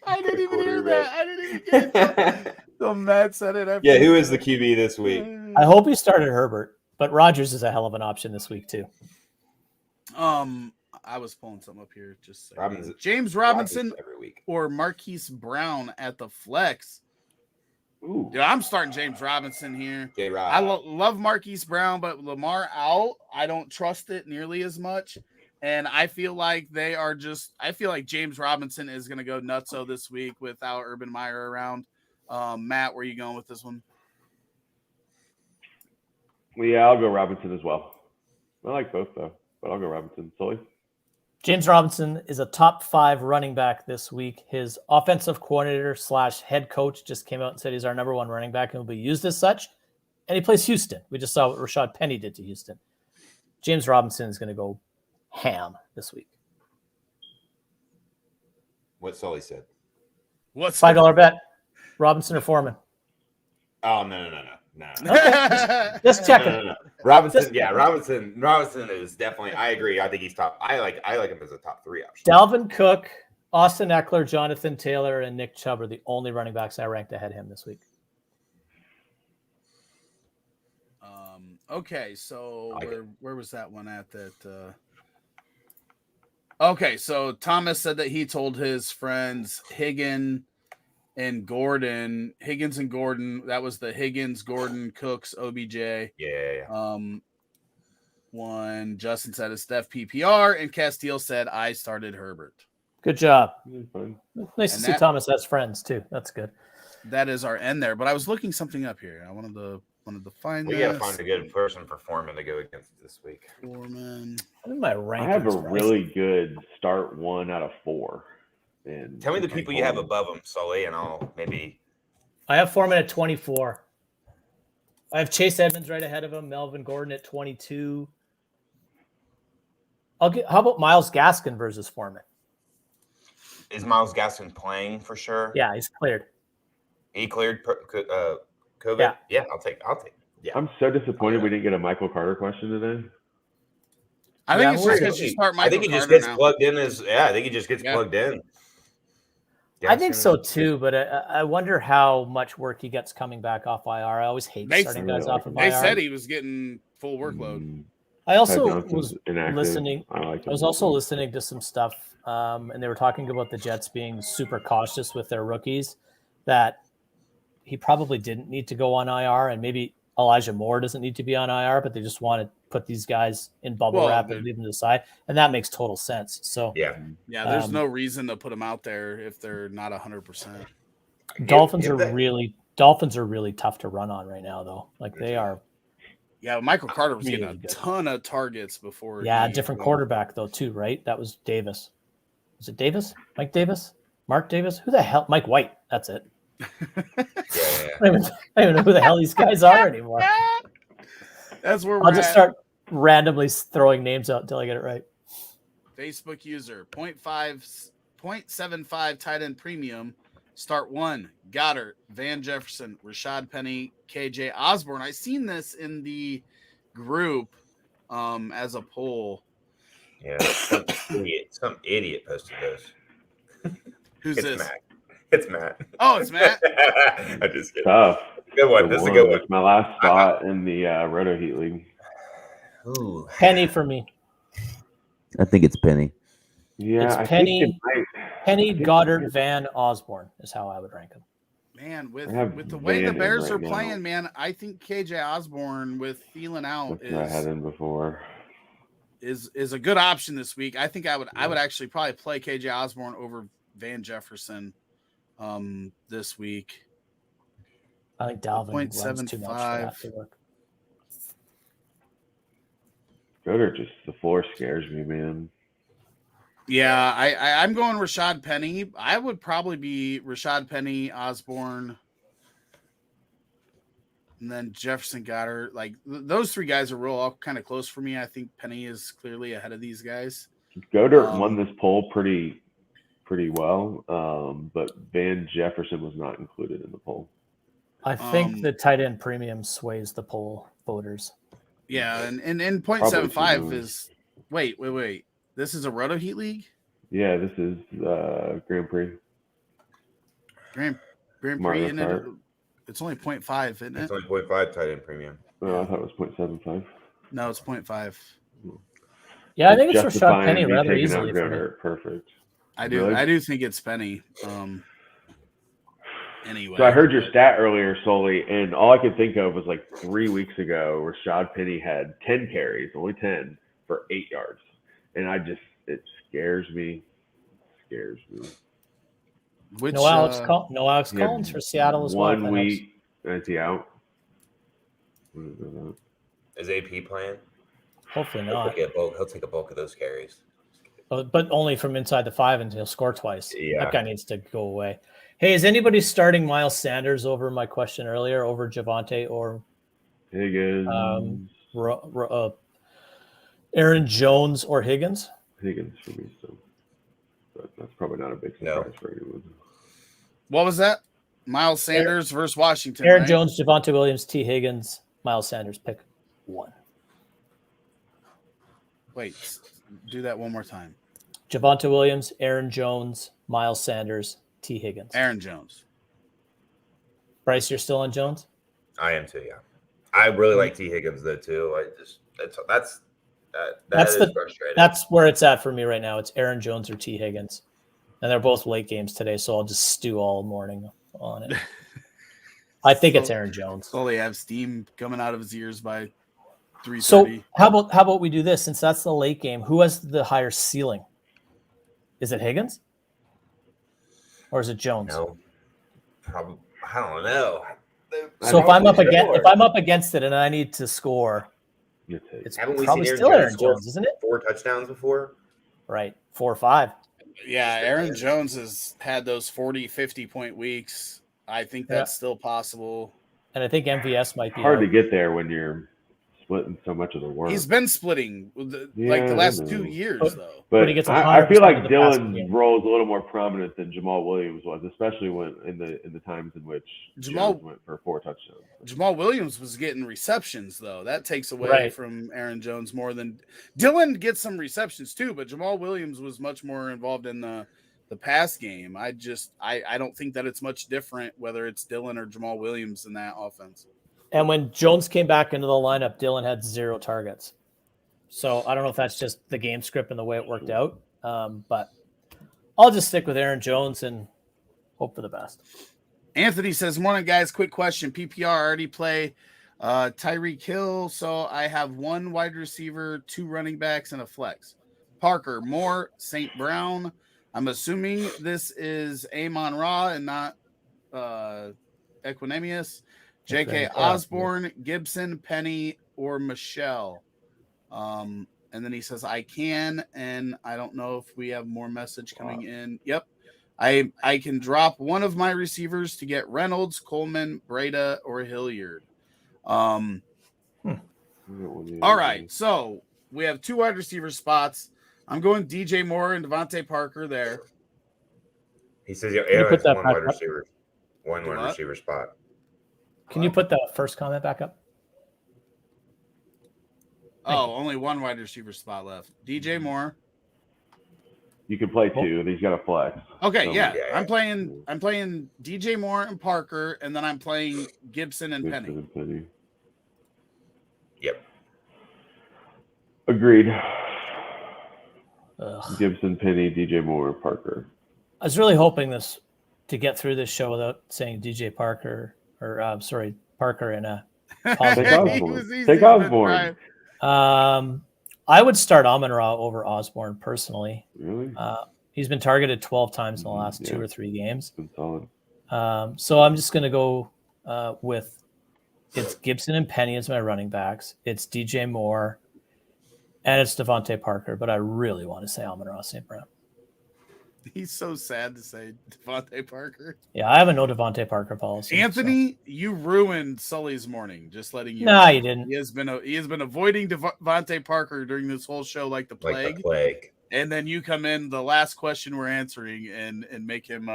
I didn't even hear that. I didn't even get it. So Matt said it. Yeah, who is the QB this week? I hope he started Herbert, but Rodgers is a hell of an option this week too. I was pulling something up here. Just a second. Robinson- James Robinson every week. or Marquise Brown at the flex. Ooh. Dude, I'm starting James Robinson here. J-Rob. I love Marquise Brown, but Lamar out. I don't trust it nearly as much. And I feel like I feel like James Robinson is going to go nutso this week without Urban Meyer around. Matt, where are you going with this one? Well, yeah, I'll go Robinson as well. I like both, though, but I'll go Robinson. Sully? James Robinson is a top 5 running back this week. His offensive coordinator / head coach just came out and said he's our number 1 running back and will be used as such. And he plays Houston. We just saw what Rashad Penny did to Houston. James Robinson is going to go ham this week. What Sully said. What's $5 bet? Robinson or Foreman? Oh, no. Just checking. No. Robinson is definitely. I agree. I think he's top. I like him as a top 3 option. Dalvin Cook, Austin Eckler, Jonathan Taylor, and Nick Chubb are the only running backs I ranked ahead of him this week. Okay, so like where was that one at? That okay, so Thomas said that he told his friends Higgins and Gordon. That was the Higgins, Gordon, Cooks, OBJ. Yeah. One Justin said it's Steph PPR, and Castile said I started Herbert. Good job. Fine. Nice to see Thomas has friends too. That's good. That is our end there. But I was looking something up here. I wanted to find. We gotta find a good person for Foreman to go against this week. Foreman. What are my rankings? I have a really good start 1 out of 4. And Tell me the people you have above him, Sully, and I'll maybe. I have Foreman at 24. I have Chase Edmonds right ahead of him. Melvin Gordon at 22. How about Myles Gaskin versus Foreman? Is Myles Gaskin playing for sure? Yeah, he's cleared. He cleared COVID. Yeah. I'll take. Yeah. I'm so disappointed we didn't get a Michael Carter question today. I think it's just because you start Michael I think he just Carter gets now. plugged in I think he just gets plugged in. I think so too, but I wonder how much work he gets coming back off IR. I always hate starting guys off of IR. They said he was getting full workload. I also was listening. I was also listening to some stuff, and they were talking about the Jets being super cautious with their rookies, that he probably didn't need to go on IR, and maybe Elijah Moore doesn't need to be on IR, but they just want to put these guys in bubble wrap and leave them to the side, and that makes total sense. So yeah, there's no reason to put them out there if they're not 100%. Dolphins are really tough to run on right now, though. Like they are. Yeah, Michael Carter was getting a ton of targets before. Yeah, different quarterback though too, right? That was Davis. Was it Davis? Mike Davis? Mark Davis? Who the hell? Mike White. That's it. I don't even know who the hell these guys are anymore. That's where I'll just start randomly throwing names out until I get it right. Facebook user 0.75 tight end premium. Start 1, Goddard, Van Jefferson, Rashad Penny, KJ Osborne. I seen this in the group as a poll. Yeah, some idiot posted those. Who's this? Matt. It's Matt. Oh, it's Matt. I just kidding. Tough. Good one. This is a good one. It's my last spot in the Roto Heat League. Ooh. Penny for me. I think it's Penny. Yeah, It's Penny, Goddard, Van, Osborne is how I would rank them. Man, with the way the Van Bears right are now. playing, man, I think KJ Osborne with Thielen out That's what I had in before. is a good option this week. I think I would actually probably play KJ Osborne over Van Jefferson this week. I think Dalvin runs too much for that 0.75. to work. Goddard the floor scares me, man. Yeah, I'm going Rashad Penny. I would probably be Rashad Penny, Osborne, and then Jefferson Goddard. Like those three guys are all kind of close for me. I think Penny is clearly ahead of these guys. Goddard won this poll pretty well, but Van Jefferson was not included in the poll. I think the tight end premium sways the poll voters. Yeah, and 0.75 is wait. This is a Roto Heat League? Yeah, this is Grand Prix. Grand Prix, Mario isn't it? Kart. It's only 0.5, isn't It's it? only 0.5 tight end premium. Oh, I thought it was 0.75. No, it's 0.5. Yeah, I think it's Rashad Justifying Penny me rather taking easily out for me. Goddard. Perfect. I do Really? I do think it's Penny. Anyway. So I heard your stat earlier, Sully, and all I could think of was like 3 weeks ago, Rashad Penny had 10 carries, only 10, for 8 yards. and it scares me. Which No Alex he had Collins for Seattle as well. 1 week. Is he out? Is AP playing? Hopefully He'll not. take a bulk of those carries. But only from inside the 5, and he'll score twice. Yeah. That guy needs to go away. Hey, is anybody starting Miles Sanders over my question earlier, over Devonte or Higgins. Aaron Jones or Higgins? Higgins for me, so that's probably not a big surprise for anyone. What was that? Miles Sanders versus Washington. Aaron right? Jones, Devonte Williams, T. Higgins, Miles Sanders. Pick one. Wait, do that one more time. Devonte Williams, Aaron Jones, Miles Sanders, T. Higgins. Aaron Jones. Bryce, you're still on Jones? I am too, yeah. I really like T. Higgins though too. That's frustrating. That's where it's at for me right now. It's Aaron Jones or T. Higgins. And they're both late games today, so I'll just stew all morning on it. I think it's Aaron Jones. Sully have steam coming out of his ears by 3:30. So how about we do this? Since that's the late game, who has the higher ceiling? Is it Higgins? Or is it Jones? No. Probably I don't know. So if I'm up against it and I need to score, it's probably still Aaron Jones, isn't it? 4 touchdowns before? Right. 4 or 5. Yeah, Aaron Jones has had those 40, 50-point weeks. I think that's still possible. And I think MVS might be hard to get there when you're splitting so much of the work. He's been splitting the last 2 years, though. But he gets I feel like 100% of the Dylan's role is a little more prominent than Jamal Williams was, especially when in the times in which Jones went for 4 touchdowns. Jamal Williams was getting receptions, though. That takes away from Aaron Jones more than Dylan gets some receptions too, but Jamal Williams was much more involved in the pass game. I don't think that it's much different whether it's Dylan or Jamal Williams in that offense. And when Jones came back into the lineup, Dylan had 0 targets. So I don't know if that's just the game script and the way it worked out. But I'll just stick with Aaron Jones and hope for the best. Anthony says, morning, guys. Quick question. PPR already play Tyreek Hill. So I have 1 wide receiver, 2 running backs, and a flex. Parker, Moore, St. Brown. I'm assuming this is Amon-Ra and not Equinemius. J.K. Osborne, Gibson, Penny, or Michelle. And then he says, I can, and I don't know if we have more message coming in. Yep. I can drop one of my receivers to get Reynolds, Coleman, Breda, or Hilliard. All right. So we have 2 wide receiver spots. I'm going DJ Moore and Devontae Parker there. He says it's one wide receiver. One wide receiver spot. Can you put the first comment back up? Only 1 wide receiver spot left. DJ Moore. You can play 2, and he's got a flex. Okay, yeah. I'm playing DJ Moore and Parker, and then I'm playing Gibson and Penny. Yep. Agreed. Ugh. Gibson, Penny, DJ Moore, Parker. I was really hoping to get through this show without saying DJ Parker Parker in a Take Osborne. I would start Amon-Ra over Osborne personally. Really? He's been targeted 12 times in the last 2 or 3 games. Been solid. So I'm just going to go with it's Gibson and Penny as my running backs. It's DJ Moore, and it's Devontae Parker. But I really want to say Amon-Ra St. Brown. He's so sad to say Devontae Parker. Yeah, I have a no Devontae Parker policy. Anthony, you ruined Sully's morning. Just letting you. Nah, you didn't. He has been avoiding Devontae Parker during this whole show like the plague. And then you come in the last question we're answering and make him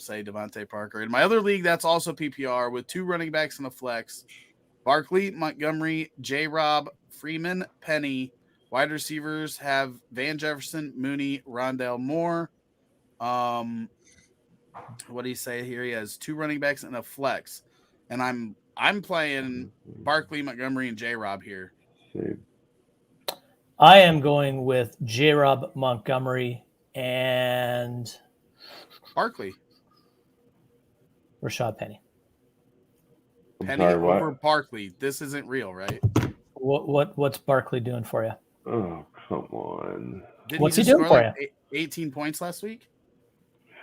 say Devontae Parker. In my other league, that's also PPR with 2 running backs and a flex. Barkley, Montgomery, J-Rob, Freeman, Penny. Wide receivers have Van Jefferson, Mooney, Rondale Moore. What do you say here? He has 2 running backs and a flex. And I'm playing Barkley, Montgomery, and J-Rob here. Same. I am going with J-Rob, Montgomery, and Barkley. Rashad Penny. Penny over Barkley. This isn't real, right? What's Barkley doing for you? Oh, come on. Didn't What's he just doing score for like 18 points last week?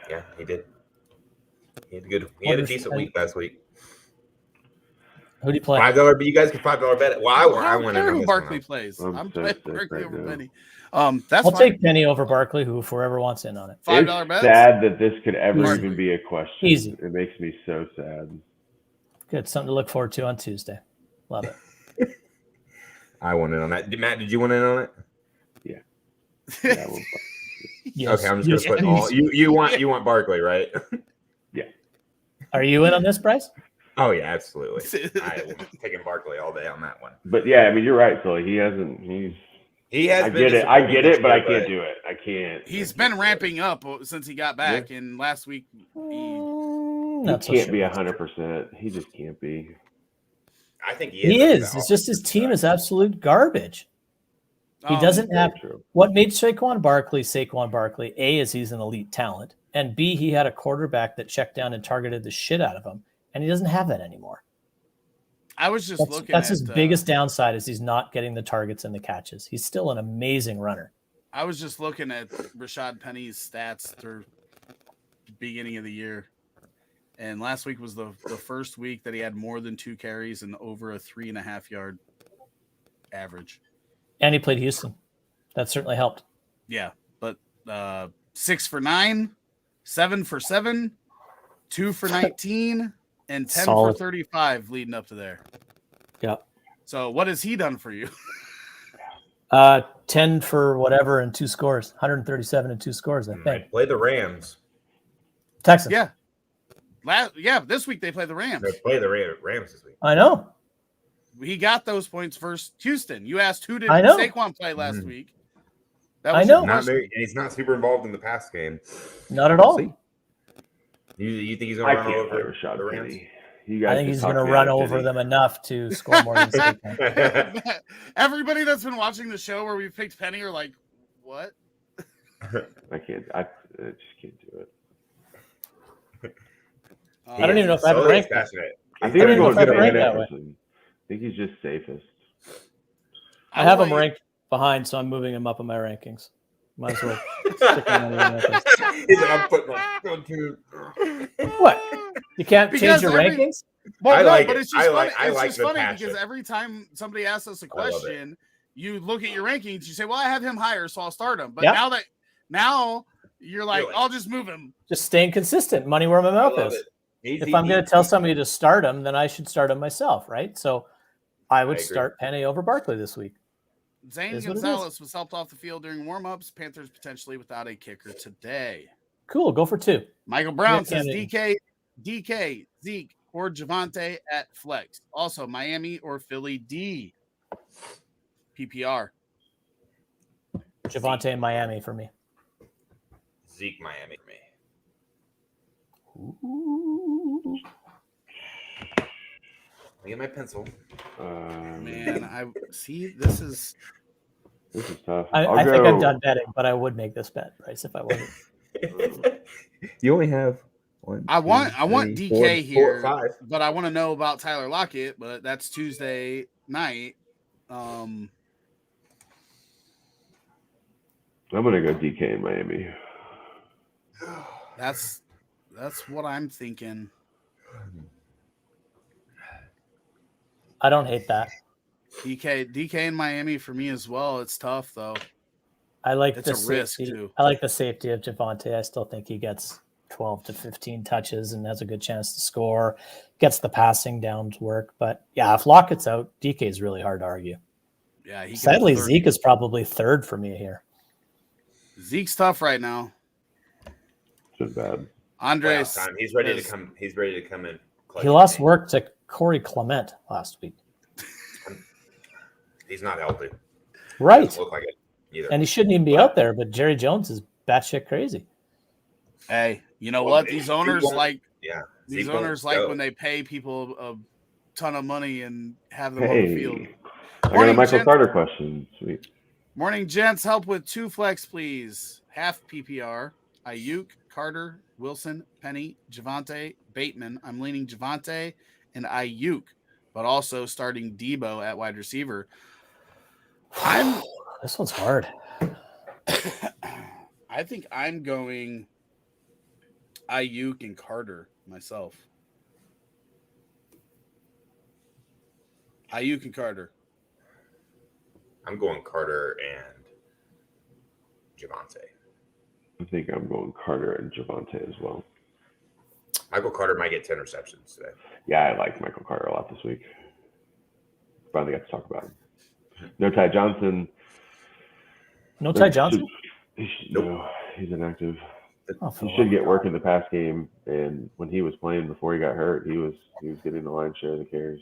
Yeah, he did. He had a good. He What had a is- decent week last week. Who do you play? $5, but you guys can $5 bet it. Well, I I don't went care in on who this Barkley one. plays. I'm I'm so playing sick Barkley right over now. Penny. That's I'll fine. take Penny over Barkley, who forever wants in on it. $5 It's bets? sad that this could ever Easy. even be a question. Easy. It makes me so sad. Good. Something to look forward to on Tuesday. Love it. I went in on that. Matt, did you want in on it? Yeah, well, Yes. Okay, I'm just Yes, gonna put all. please. You want Barkley, right? Are you in on this, Bryce? Oh yeah, absolutely. I'm taking Barkley all day on that one. but yeah, I mean, you're right, Sully. He hasn't. He has. I been get it. I disappointing get this it, but I year, can't do it. I can't. He's been ramping up since he got back, and last week he Not so can't sure. be 100%. He just can't be. I think He is. It's just his team is absolute garbage. He doesn't Very have true. what made Saquon Barkley. A, is he's an elite talent, and B, he had a quarterback that checked down and targeted the shit out of him, and he doesn't have that anymore. I was just looking That's at his biggest downside is he's not getting the targets and the catches. He's still an amazing runner. I was just looking at Rashad Penny's stats through beginning of the year. And last week was the first week that he had more than 2 carries and over a 3.5 yard average. And he played Houston. That certainly helped. Yeah, but 6 for 9, 7 for 7, 2 for 19, and 10 Solid. for 35 leading up to there. Yeah. So what has he done for you? 10 for whatever and 2 scores. 137 and 2 scores, I think. Play the Rams. Texans. Yeah. This week they play the Rams. They play the Rams this week. I know. He got those points versus Houston. You asked who did I know. Saquon play last week. That I was know. your Not question. very, and he's not super involved in the pass game. Not at all. See? You think he's I going to run can't play over Rashad the Rams? Penny. You guys I think can he's talk going to me run out of over Penny. them enough to score more than Saquon. Everybody that's been watching the show where we picked Penny are like, what? I can't. I just can't do it. I don't even know if I have it Sully's ranked. passionate. I think don't I'm even know going if I have it ranked Van that way. Jefferson. I think he's just safest. I have will him let you- ranked behind, so I'm moving him up in my rankings. Might as well stick him on the rankings. He's like, I'm putting my phone to. What? You can't Because change your every- rankings? Well, I no, like but it. it's just I funny. like- I It's like just the funny passion. because every time somebody asks us a I love it. question, you look at your rankings, you say, well, I have him higher, so I'll start him. But Yeah. now you're like, Really? I'll just move him. Just staying consistent. Money where my I mouth love is. it. He's- If he- I'm going he- to tell somebody to start him, then I should start him myself, right? So I would agree. start Penny over Barkley this week. Zane Is what it is. Gonzalez was helped off the field during warmups. Panthers potentially without a kicker today. Cool. Go for 2. Michael Brown Yeah, says Canada. DK, Zeke, or Devonte at flex. Also, Miami or Philly D. PPR. Devonte in Miami for me. Zeke Miami for me. Let me get my pencil. Man, I see this is This is tough. I think I'm done betting, but I would make this bet, Bryce, if I wasn't. You only have one. I want three, DK here, 5. but I want to know about Tyler Lockett, but that's Tuesday night. I'm gonna go DK in Miami. That's what I'm thinking. I don't hate that. DK in Miami for me as well. It's tough though. I like It's the a risk, safety. too. I like the safety of Devonte. I still think he gets 12 to 15 touches and has a good chance to score. Gets the passing down to work. But yeah, if Lockett's out, DK is really hard to argue. Yeah, he Sadly, can Zeke is probably third for me here. Zeke's tough right now. It's bad. Andres, Time. He's ready to come. He's ready to come in. He lost work to Corey Clement last week. He's not healthy. Right. Doesn't look like it either. And he shouldn't even be out there, but Jerry Jones is batshit crazy. hey, you know Well, what? Zeke These owners won't- like Yeah. these Zeke won't owners like go. when they pay people a ton of money and have them on the field. Hey, I got a Morning, Michael Jen. Carter question. Sweet. Morning, gents. Help with 2 flex, please. Half PPR. Ayuk, Carter, Wilson, Penny, Javonte, Bateman. I'm leaning Javonte and Ayuk, but also starting Debo at wide receiver. This one's hard. I think I'm going Ayuk and Carter myself. Ayuk and Carter. I'm going Carter and Devonte. I think I'm going Carter and Devonte as well. Michael Carter might get 10 receptions today. Yeah, I like Michael Carter a lot this week. Finally got to talk about him. No Ty Johnson. No Ty Johnson? No, he's inactive. Oh, He should get work in the pass game, and when he was playing before he got hurt, he was getting the lion's share of the carries.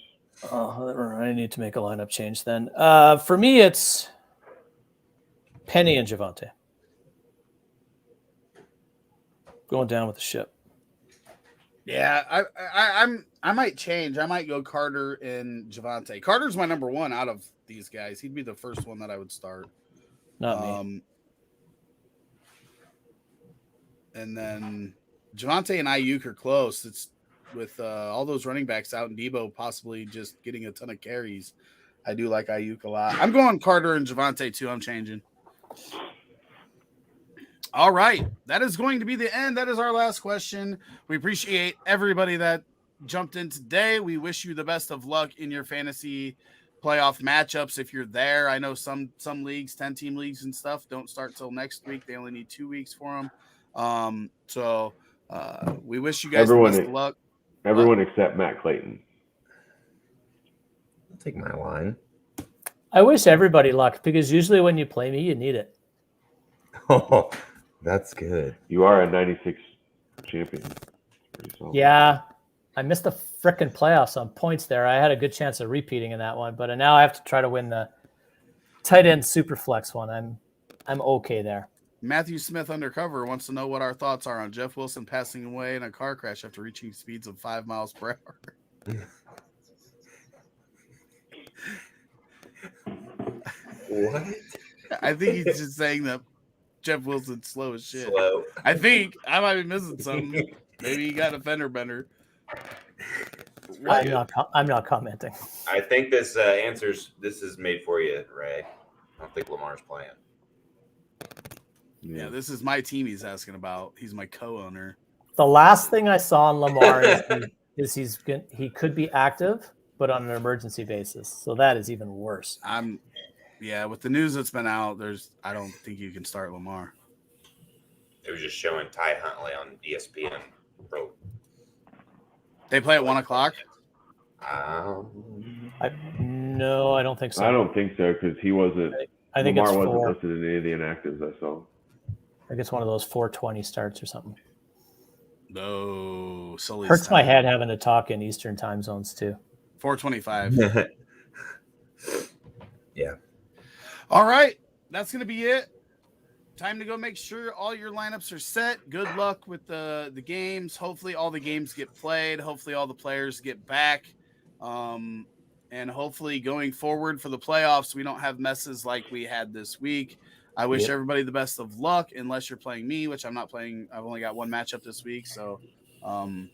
Oh, I need to make a lineup change then. For me, it's Penny and Devonte. Going down with the ship. Yeah, I might change. I might go Carter and Devonte. Carter's my number one out of these guys. He'd be the first one that I would start. Not me. And then Devonte and Ayuk are close. It's with all those running backs out and Debo possibly just getting a ton of carries. I do like Ayuk a lot. I'm going Carter and Devonte too. I'm changing. All right. That is going to be the end. That is our last question. We appreciate everybody that jumped in today. We wish you the best of luck in your fantasy playoff matchups if you're there. I know some leagues, 10-team leagues and stuff, don't start till next week. They only need 2 weeks for them. So we wish you guys the best of luck. Everyone except Matt Clayton. I'll take my line. I wish everybody luck because usually when you play me, you need it. Oh, that's good. You are a 96 champion. Pretty solid. Yeah, I missed the frickin' playoffs on points there. I had a good chance of repeating in that one, but now I have to try to win the tight end super flex one. I'm okay there. Matthew Smith Undercover wants to know what our thoughts are on Jeff Wilson passing away in a car crash after reaching speeds of 5 miles per hour. What? I think he's just saying that Jeff Wilson's slow as shit. Slow. I think I might be missing something. Maybe he got a fender bender. I'm not commenting. I think this this is made for you, Ray. I don't think Lamar's playing. Yeah, this is my team he's asking about. He's my co-owner. The last thing I saw on Lamar is he could be active, but on an emergency basis. So that is even worse. With the news that's been out, I don't think you can start Lamar. It was just showing Ty Huntley on ESPN. Bro. They play at 1 o'clock? No, I don't think so. I don't think so because he wasn't. I think Lamar it's wasn't listed in any of the inactives I saw. I think it's one of those 4:20 starts or something. No, Sully's Hurts time. my head having to talk in Eastern time zones too. 4:25. Yeah. All right, that's gonna be it. Time to go make sure all your lineups are set. Good luck with the games. Hopefully all the games get played. Hopefully all the players get back. And hopefully going forward for the playoffs, we don't have messes like we had this week. I wish everybody the best of luck, unless you're playing me, which I'm not playing. I've only got one matchup this week. So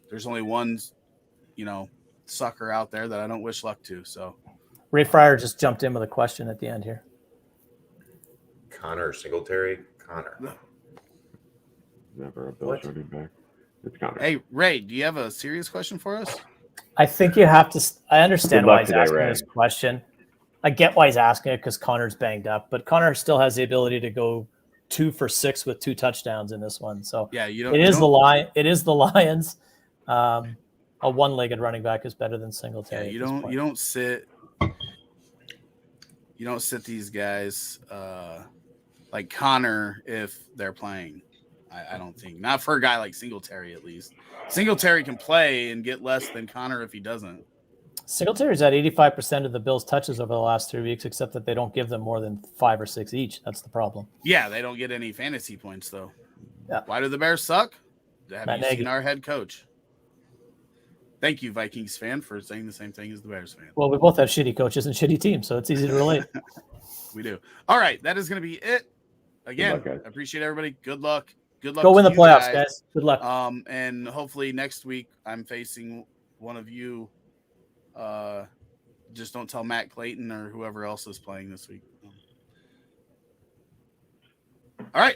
there's only one, sucker out there that I don't wish luck to. So Ray Fryer just jumped in with a question at the end here. Connor Singletary. Connor. Never a Bills running back. It's Connor. Hey, Ray, do you have a serious question for us? I think you have to. I understand Good why luck he's today, asking Ray. this question. I get why he's asking it because Connor's banged up, but Connor still has the ability to go 2 for 6 with 2 touchdowns in this one. So Yeah, you don't. it is the Lions. A one-legged running back is better than Singletary. Yeah, you don't sit these guys like Connor if they're playing. I don't think. Not for a guy like Singletary, at least. Singletary can play and get less than Connor if he doesn't. Singletary's at 85% of the Bills' touches over the last 3 weeks, except that they don't give them more than 5 or 6 each. That's the problem. Yeah, they don't get any fantasy points, though. Yeah. Why do the Bears suck? Have Matt you Nagy. seen our head coach? Thank you, Vikings fan, for saying the same thing as the Bears fan. Well, we both have shitty coaches and shitty teams, so it's easy to relate. We do. All right, that is going to be it. Again, Good luck, guys. I appreciate everybody. Good luck. Good luck. Go win to the you playoffs, guys. Good luck. And hopefully next week I'm facing one of you. Just don't tell Matt Clayton or whoever else is playing this week.